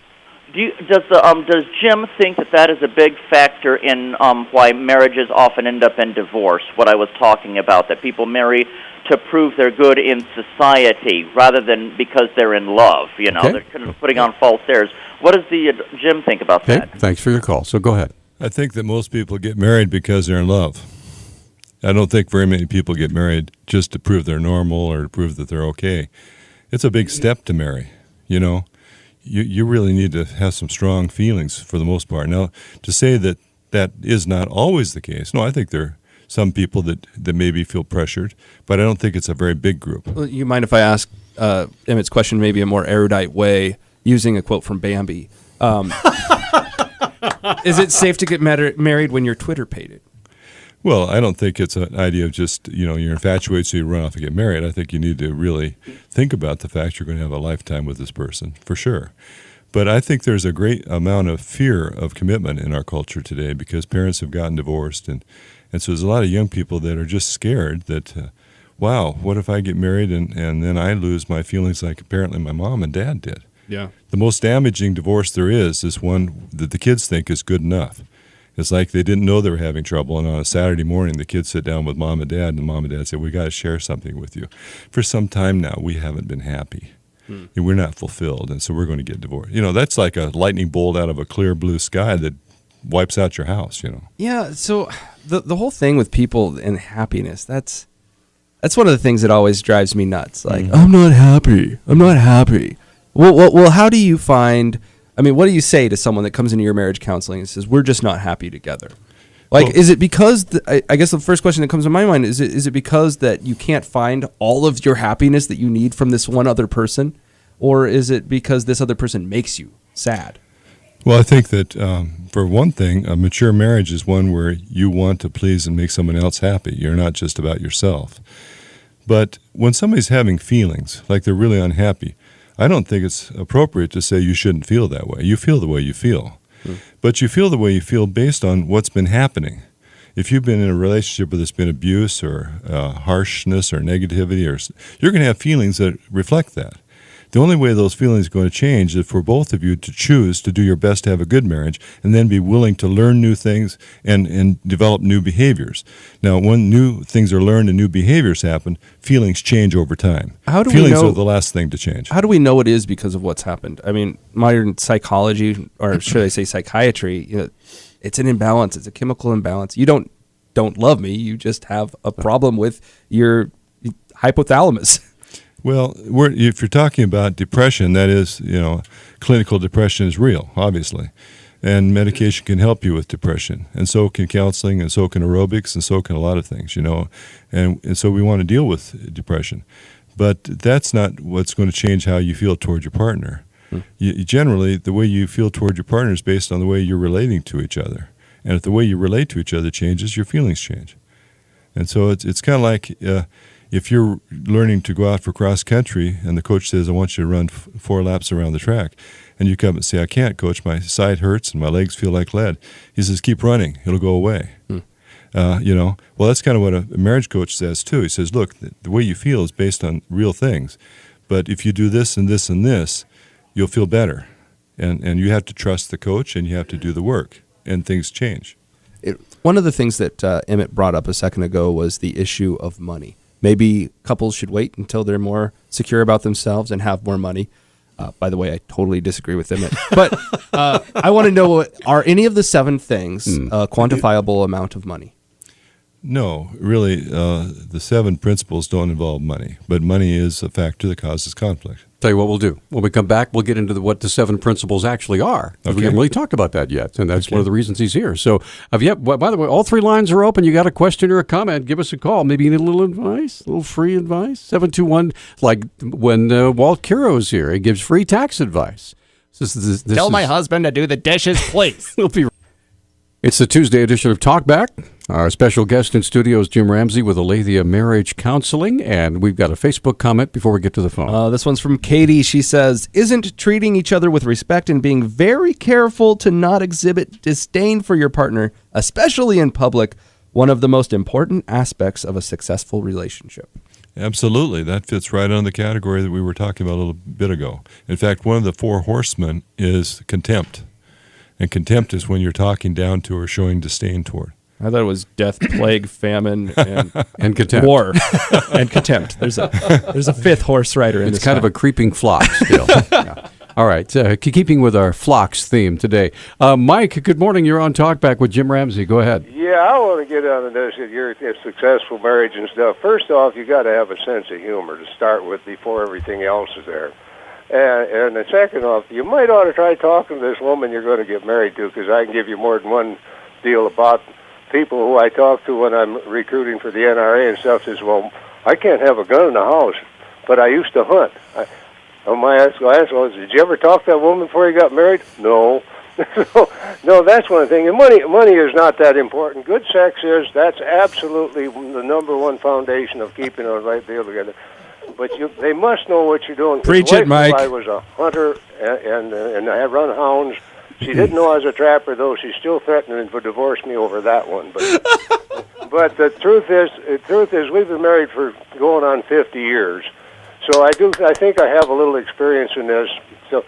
Does Jim think that is a big factor in why marriages often end up in divorce? What I was talking about, that people marry to prove they're good in society rather than because they're in love. You know, they're kind of putting on false airs. What does Jim think about that? Thanks for your call. So go ahead. I think that most people get married because they're in love. I don't think very many people get married just to prove they're normal or to prove that they're okay. It's a big step to marry, you know. You really need to have some strong feelings for the most part. Now, to say that that is not always the case, no, I think there are some people that maybe feel pressured, but I don't think it's a very big group. Well, you mind if I ask Emmett's question maybe a more erudite way, using a quote from Bambi? Is it safe to get married when you're Twitter-pated? Well, I don't think it's an idea of just, you're infatuated so you run off and get married. I think you need to really think about the fact you're going to have a lifetime with this person, for sure. But I think there's a great amount of fear of commitment in our culture today because parents have gotten divorced. And so there's a lot of young people that are just scared that, wow, what if I get married and then I lose my feelings like apparently my mom and dad did? Yeah. The most damaging divorce there is one that the kids think is good enough. It's like they didn't know they were having trouble, and on a Saturday morning, the kids sit down with mom and dad, and mom and dad say, we got to share something with you. For some time now, we haven't been happy. And we're not fulfilled, and so we're going to get divorced. That's like a lightning bolt out of a clear blue sky that wipes out your house, Yeah, so the whole thing with people and happiness, that's one of the things that always drives me nuts. Like, I'm not happy. Well, how do you find... what do you say to someone that comes into your marriage counseling and says, we're just not happy together? Is it because, I guess the first question that comes to my mind, is it because that you can't find all of your happiness that you need from this one other person? Or is it because this other person makes you sad? Well, I think that, for one thing, a mature marriage is one where you want to please and make someone else happy. You're not just about yourself. But when somebody's having feelings, like they're really unhappy, I don't think it's appropriate to say you shouldn't feel that way. You feel the way you feel. But you feel the way you feel based on what's been happening. If you've been in a relationship where there's been abuse or harshness or negativity, you're going to have feelings that reflect that. The only way those feelings are going to change is for both of you to choose to do your best to have a good marriage and then be willing to learn new things and develop new behaviors. Now, when new things are learned and new behaviors happen, feelings change over time. Feelings are the last thing to change. How do we know it is because of what's happened? Modern psychology, or should I say psychiatry, it's an imbalance. It's a chemical imbalance. You don't love me. You just have a problem with your hypothalamus. Well, if you're talking about depression, that is, clinical depression is real, obviously. And medication can help you with depression. And so can counseling, and so can aerobics, and so can a lot of things, And so we want to deal with depression. But that's not what's going to change how you feel toward your partner. Generally, the way you feel toward your partner is based on the way you're relating to each other. And if the way you relate to each other changes, your feelings change. And so it's kind of like... if you're learning to go out for cross country and the coach says, I want you to run 4 laps around the track, and you come and say, I can't, coach, my side hurts and my legs feel like lead. He says, keep running, it'll go away. Well, that's kind of what a marriage coach says too. He says, look, the way you feel is based on real things, but if you do this and this and this, you'll feel better. And you have to trust the coach and you have to do the work, and things change. One of the things that Emmett brought up a second ago was the issue of money. Maybe couples should wait until they're more secure about themselves and have more money. By the way, I totally disagree with Emmett. But I want to know, are any of the 7 things a quantifiable amount of money? No, really, the 7 principles don't involve money. But money is a factor that causes conflict. Tell you what we'll do. When we come back, we'll get into what the 7 principles actually are. Okay. We haven't really talked about that yet, and that's one of the reasons he's here. So, by the way, all 3 lines are open. You got a question or a comment, give us a call. Maybe you need a little advice, a little free advice. 721, like when Walt Kiro's here, he gives free tax advice. Tell my husband to do the dishes, please. It's the Tuesday edition of Talkback. Our special guest in studio is Jim Ramsey with Alethea Marriage Counseling, and we've got a Facebook comment before we get to the phone. This one's from Katie. She says, isn't treating each other with respect and being very careful to not exhibit disdain for your partner, especially in public, one of the most important aspects of a successful relationship? Absolutely. That fits right on the category that we were talking about a little bit ago. In fact, one of the 4 horsemen is contempt. And contempt is when you're talking down to or showing disdain toward. I thought it was death, plague, famine, and contempt. War and contempt. There's a 5th horse rider in this. It's kind of a creeping flock still. Yeah. All right, keeping with our flocks theme today. Mike, good morning. You're on Talkback with Jim Ramsey. Go ahead. Yeah, I want to get on this. If you're a successful marriage and stuff, first off, you got to have a sense of humor to start with before everything else is there. And the second off, you might ought to try talking to this woman you're going to get married to, because I can give you more than one deal about people who I talk to when I'm recruiting for the NRA and stuff. Says, well, I can't have a gun in the house, but I used to hunt. My answer was, did you ever talk to that woman before you got married? No. No, that's one thing. And money is not that important. Good sex is. That's absolutely the number one foundation of keeping a right deal together. But they must know what you're doing. Preach it, Mike. I was a hunter and I run hounds. She didn't know I was a trapper, though. She's still threatening to divorce me over that one. But the truth is, we've been married for going on 50 years. So I think I have a little experience in this. So,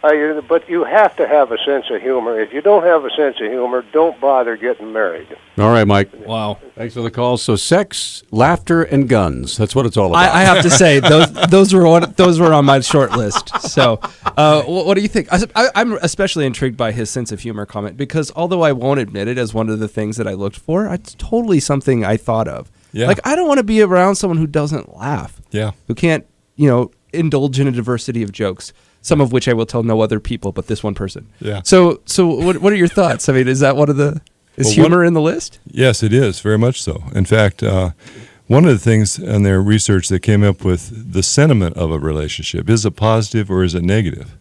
but you have to have a sense of humor. If you don't have a sense of humor, don't bother getting married. All right, Mike. Wow. Thanks for the call. So sex, laughter, and guns. That's what it's all about. I have to say, those were on my short list. So what do you think? I'm especially intrigued by his sense of humor comment, because although I won't admit it as one of the things that I looked for, it's totally something I thought of. Yeah. Like, I don't want to be around someone who doesn't laugh. Yeah. Who can't, indulge in a diversity of jokes, some of which I will tell no other people but this one person. Yeah. So what are your thoughts? I mean, is that humor in the list? Yes, it is, very much so. In fact, one of the things in their research they came up with, the sentiment of a relationship. Is it positive or is it negative?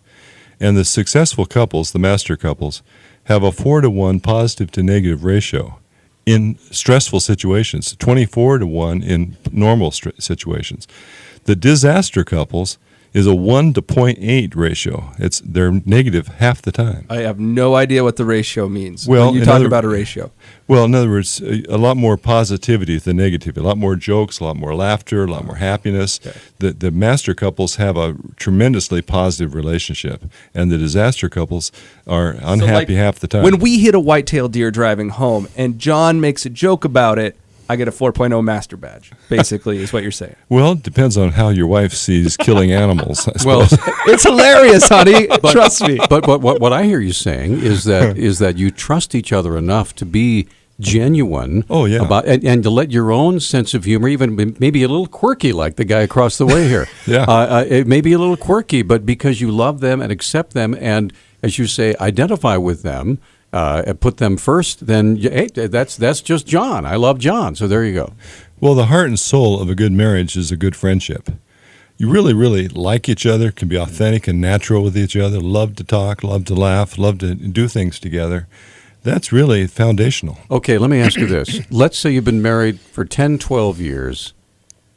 And the successful couples, the master couples, have a 4-to-1 positive to negative ratio in stressful situations, 24-to-1 in normal situations. The disaster couples is a 1-to-0.8 ratio. They're negative half the time. I have no idea what the ratio means. Well, when you talk about a ratio. Well, in other words, a lot more positivity than negativity, a lot more jokes, a lot more laughter, a lot more happiness. Okay. The master couples have a tremendously positive relationship, and the disaster couples are unhappy half the time. When we hit a white-tailed deer driving home and John makes a joke about it, I get a 4.0 master badge, basically, is what you're saying. Well, it depends on how your wife sees killing animals, I suppose. Well, it's hilarious, honey. Trust me. But what I hear you saying is that you trust each other enough to be genuine. Oh, yeah. And to let your own sense of humor, even maybe a little quirky, like the guy across the way here. Yeah. It may be a little quirky, but because you love them and accept them and, as you say, identify with them, and put them first, then hey, that's just John. I love John, so there you go. Well, the heart and soul of a good marriage is a good friendship. You really, really like each other, can be authentic and natural with each other, love to talk, love to laugh, love to do things together. That's really foundational. Okay, let me ask you this. Let's say you've been married for 10, 12 years,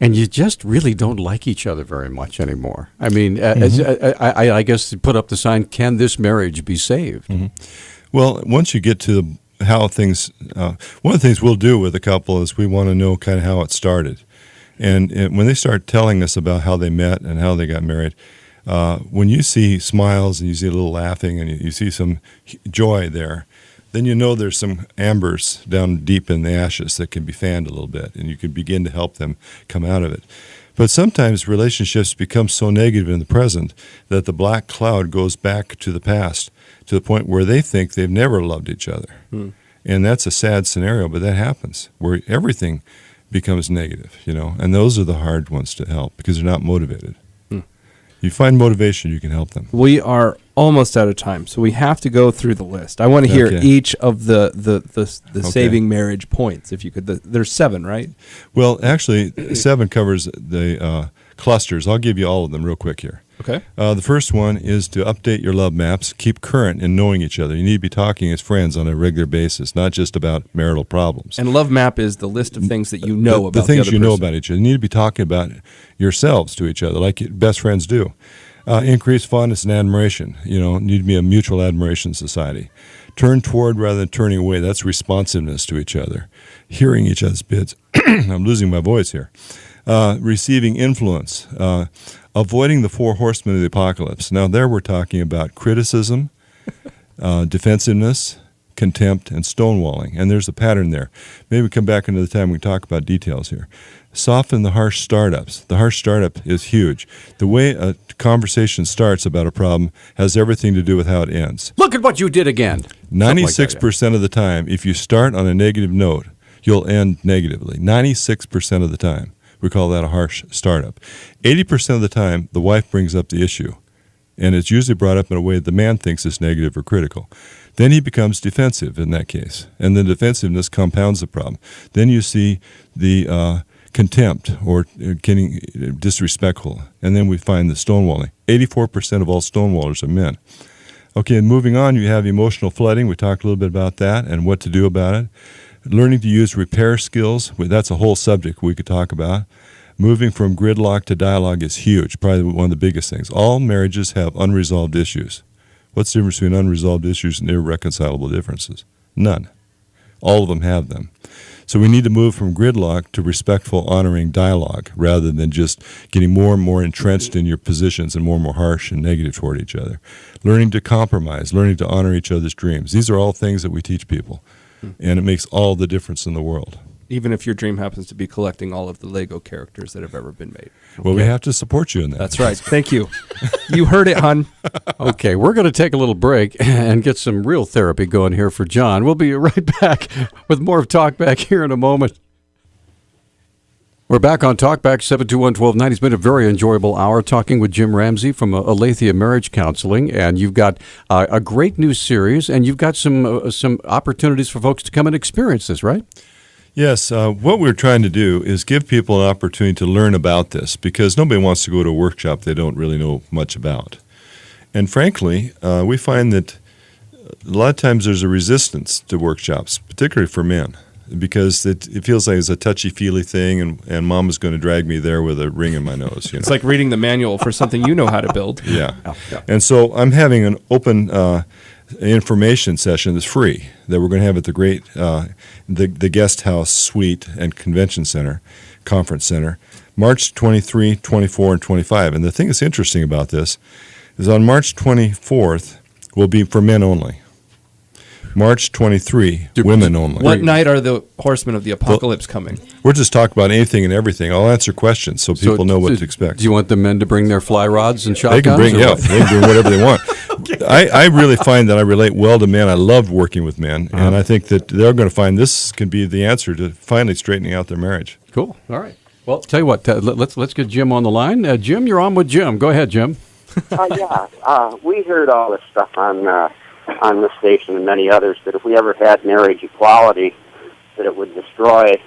and you just really don't like each other very much anymore. I mean, I guess put up the sign, can this marriage be saved? Mm-hmm. Well, once you get to how things, one of the things we'll do with a couple is we want to know kind of how it started. And when they start telling us about how they met and how they got married, when you see smiles and you see a little laughing and you see some joy there, then you know there's some embers down deep in the ashes that can be fanned a little bit, and you can begin to help them come out of it. But sometimes relationships become so negative in the present that the black cloud goes back to the past, to the point where they think they've never loved each other. And that's a sad scenario, but that happens, where everything becomes negative, and those are the hard ones to help because they're not motivated. You find motivation, you can help them. We are almost out of time, so we have to go through the list. I want to hear each of the saving marriage points, if you could. There's 7, right? Well, actually, 7 covers the clusters. I'll give you all of them real quick here. Okay. The first one is to update your love maps, keep current in knowing each other. You need to be talking as friends on a regular basis, not just about marital problems. And love map is the list of things that you know about the things other you person. know about each other. You need to be talking about yourselves to each other, like best friends do. Increase fondness and admiration. Need to be a mutual admiration society. Turn toward rather than turning away. That's responsiveness to each other. Hearing each other's bids. I'm losing my voice here. receiving influence, avoiding the four horsemen of the apocalypse. Now, there we're talking about criticism, defensiveness, contempt, and stonewalling. And there's a pattern there. Maybe we come back another time we talk about details here. Soften the harsh startups. The harsh startup is huge. The way a conversation starts about a problem has everything to do with how it ends. Look at what you did again. 96% of the time, if you start on a negative note, you'll end negatively. 96% of the time. We call that a harsh startup. 80% of the time, the wife brings up the issue, and it's usually brought up in a way the man thinks is negative or critical. Then he becomes defensive in that case, and the defensiveness compounds the problem. Then you see the contempt or getting disrespectful, and then we find the stonewalling. 84% of all stonewallers are men. Okay, and moving on, you have emotional flooding. We talked a little bit about that and what to do about it. Learning to use repair skills, that's a whole subject we could talk about. Moving from gridlock to dialogue is huge, probably one of the biggest things. All marriages have unresolved issues. What's the difference between unresolved issues and irreconcilable differences? None. All of them have them. So we need to move from gridlock to respectful, honoring dialogue rather than just getting more and more entrenched in your positions and more harsh and negative toward each other. Learning to compromise, learning to honor each other's dreams. These are all things that we teach people. And it makes all the difference in the world. Even if your dream happens to be collecting all of the Lego characters that have ever been made. Well, we have to support you in that. That's right. Thank you. You heard it, hon. Okay, we're going to take a little break and get some real therapy going here for John. We'll be right back with more of Talkback here in a moment. We're back on Talkback 721-1290. It's been a very enjoyable hour talking with Jim Ramsey from Aletheia Marriage Counseling, and you've got a great new series, and you've got some opportunities for folks to come and experience this, right? Yes. What we're trying to do is give people an opportunity to learn about this because nobody wants to go to a workshop they don't really know much about. And frankly, we find that a lot of times there's a resistance to workshops, particularly for men, because it feels like it's a touchy-feely thing, and Mama's going to drag me there with a ring in my nose. You know? It's like reading the manual for something you know how to build. Yeah. And so I'm having an open information session that's free that we're going to have at the great the Guest House Suite and Convention Center, Conference Center, March 23, 24, and 25. And the thing that's interesting about this is on March 24th will be for men only. March 23, women only. What night are the Horsemen of the Apocalypse coming? We'll just talk about anything and everything. I'll answer questions so people know what to expect. Do you want the men to bring their fly rods and shotguns? They can bring, they can bring whatever they want. Okay. I really find that I relate well to men. I love working with men, and I think that they're going to find this can be the answer to finally straightening out their marriage. Cool. All right. Well, tell you what, let's get Jim on the line. Jim, you're on with Jim. Go ahead, Jim. We heard all this stuff on the station and many others that if we ever had marriage equality, that it would destroy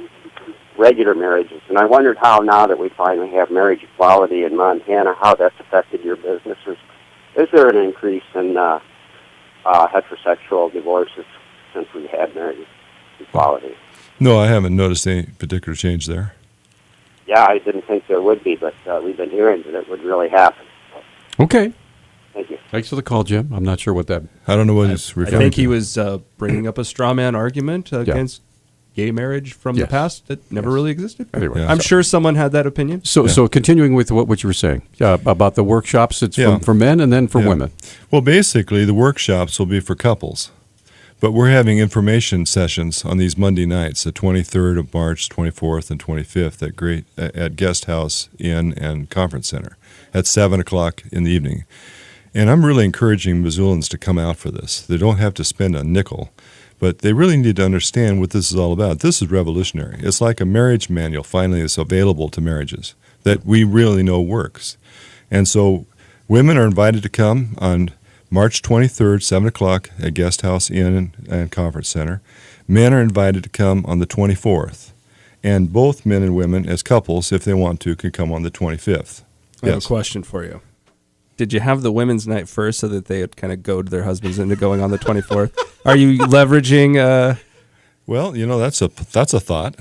regular marriages. And I wondered how now that we finally have marriage equality in Montana, how that's affected your businesses. Is there an increase in heterosexual divorces since we had marriage equality? No, I haven't noticed any particular change there. Yeah, I didn't think there would be, but we've been hearing that it would really happen. Okay. Thank you. Thanks for the call, Jim. I'm not sure what that... I don't know what he's referring to. I think he was bringing up a straw man argument against gay marriage from the past that never really existed. Anyway, I'm sure someone had that opinion. So continuing with what you were saying about the workshops, it's for men and then for women. Well, basically, the workshops will be for couples. But we're having information sessions on these Monday nights, the 23rd of March, 24th, and 25th at Guest House Inn and Conference Center at 7 o'clock in the evening. And I'm really encouraging Missoulans to come out for this. They don't have to spend a nickel, but they really need to understand what this is all about. This is revolutionary. It's like a marriage manual finally is available to marriages that we really know works. And so women are invited to come on March 23rd, 7 o'clock at Guest House Inn and Conference Center. Men are invited to come on the 24th. And both men and women, as couples, if they want to, can come on the 25th. I have a question for you. Did you have the women's night first so that they would kind of goad their husbands into going on the 24th? Are you leveraging... Well, you know, that's a thought.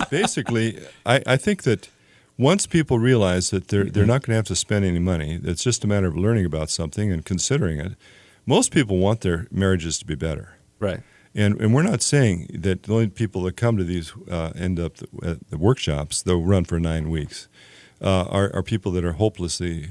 Basically, I think that once people realize that they're not going to have to spend any money, it's just a matter of learning about something and considering it, most people want their marriages to be better. Right. And we're not saying that the only people that come to these end up at the workshops, they'll run for 9 weeks, are people that are hopelessly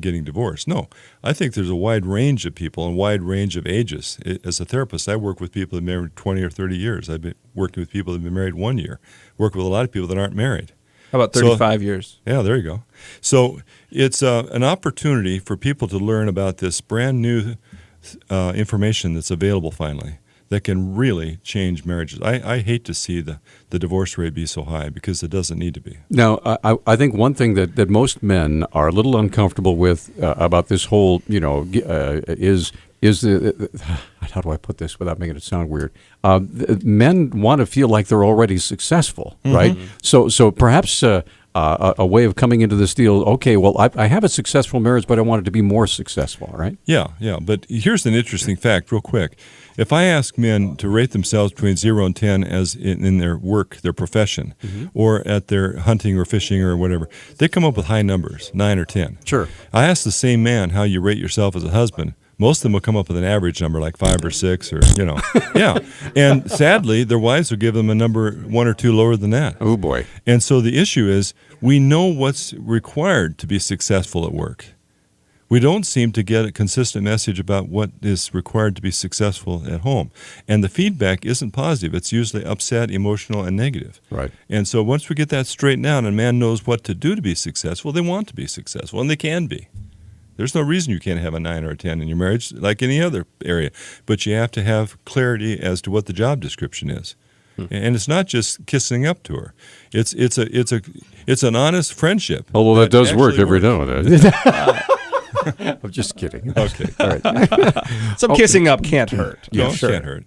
getting divorced. No, I think there's a wide range of people and wide range of ages. As a therapist, I work with people that have been married 20 or 30 years. I've been working with people that have been married 1 year. Work with a lot of people that aren't married. How about 35 years? Yeah, there you go. So it's an opportunity for people to learn about this brand new information that's available finally that can really change marriages. I hate to see the divorce rate be so high because it doesn't need to be. Now, I think one thing that most men are a little uncomfortable with about this whole, is how do I put this without making it sound weird? Men want to feel like they're already successful, right? So perhaps a way of coming into this deal, okay, well, I have a successful marriage, but I want it to be more successful, right? Yeah. But here's an interesting fact real quick. If I ask men to rate themselves between 0 and 10 as in their work, their profession, or at their hunting or fishing or whatever, they come up with high numbers, 9 or 10. Sure. I ask the same man how you rate yourself as a husband. Most of them will come up with an average number like 5 or 6 or, yeah. And sadly, their wives will give them a number 1 or 2 lower than that. Oh, boy. And so the issue is we know what's required to be successful at work. We don't seem to get a consistent message about what is required to be successful at home. And the feedback isn't positive. It's usually upset, emotional, and negative. Right. And so once we get that straightened out and a man knows what to do to be successful, they want to be successful, and they can be. There's no reason you can't have a 9 or a 10 in your marriage like any other area. But you have to have clarity as to what the job description is. And it's not just kissing up to her. It's an honest friendship. Oh, well, that does work every now and then. I'm just kidding. Okay. All right. Some kissing up can't hurt. No, can't hurt.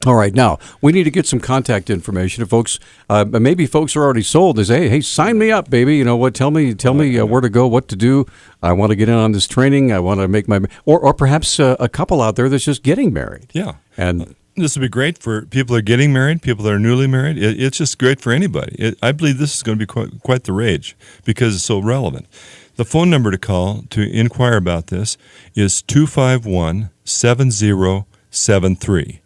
All right. Now, we need to get some contact information. If folks, maybe folks are already sold. They say, hey, sign me up, baby. You know what? Tell me where to go, what to do. I want to get in on this training. I want to make my, or perhaps a couple out there that's just getting married. Yeah. And this would be great for people that are getting married, people that are newly married. It's just great for anybody. I believe this is going to be quite the rage because it's so relevant. The phone number to call to inquire about this is 251-7073.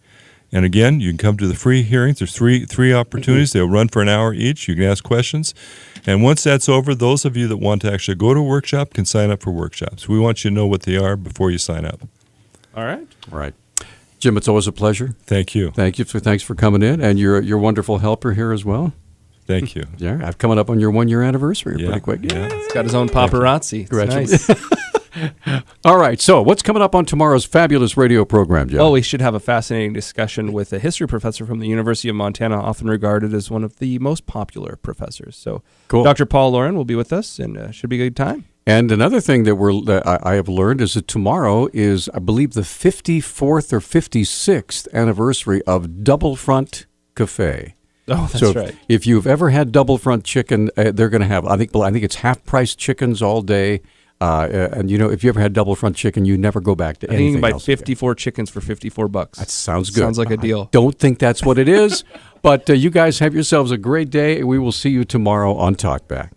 And again, you can come to the free hearings. There's three opportunities. They'll run for an hour each. You can ask questions. And once that's over, those of you that want to actually go to a workshop can sign up for workshops. We want you to know what they are before you sign up. All right. Right. Jim, it's always a pleasure. Thank you. Thanks for coming in, and your wonderful helper here as well. Thank you. Yeah, I've coming up on your 1 year anniversary pretty quick. Yeah. He's got his own paparazzi. Nice. All right, so what's coming up on tomorrow's fabulous radio program, Joe? Well, we should have a fascinating discussion with a history professor from the University of Montana, often regarded as one of the most popular professors. So cool. Dr. Paul Lauren will be with us, and should be a good time. And another thing that I have learned is that tomorrow is, I believe, the 54th or 56th anniversary of Double Front Cafe. Oh, that's right. If you've ever had Double Front chicken, they're going to have, I think it's half-price chickens all day. And, if you ever had Double Front chicken, you never go back to anything else. I think you can buy 54 chickens for $54. That sounds good. Sounds like a deal. I don't think that's what it is, but you guys have yourselves a great day, and we will see you tomorrow on Talkback.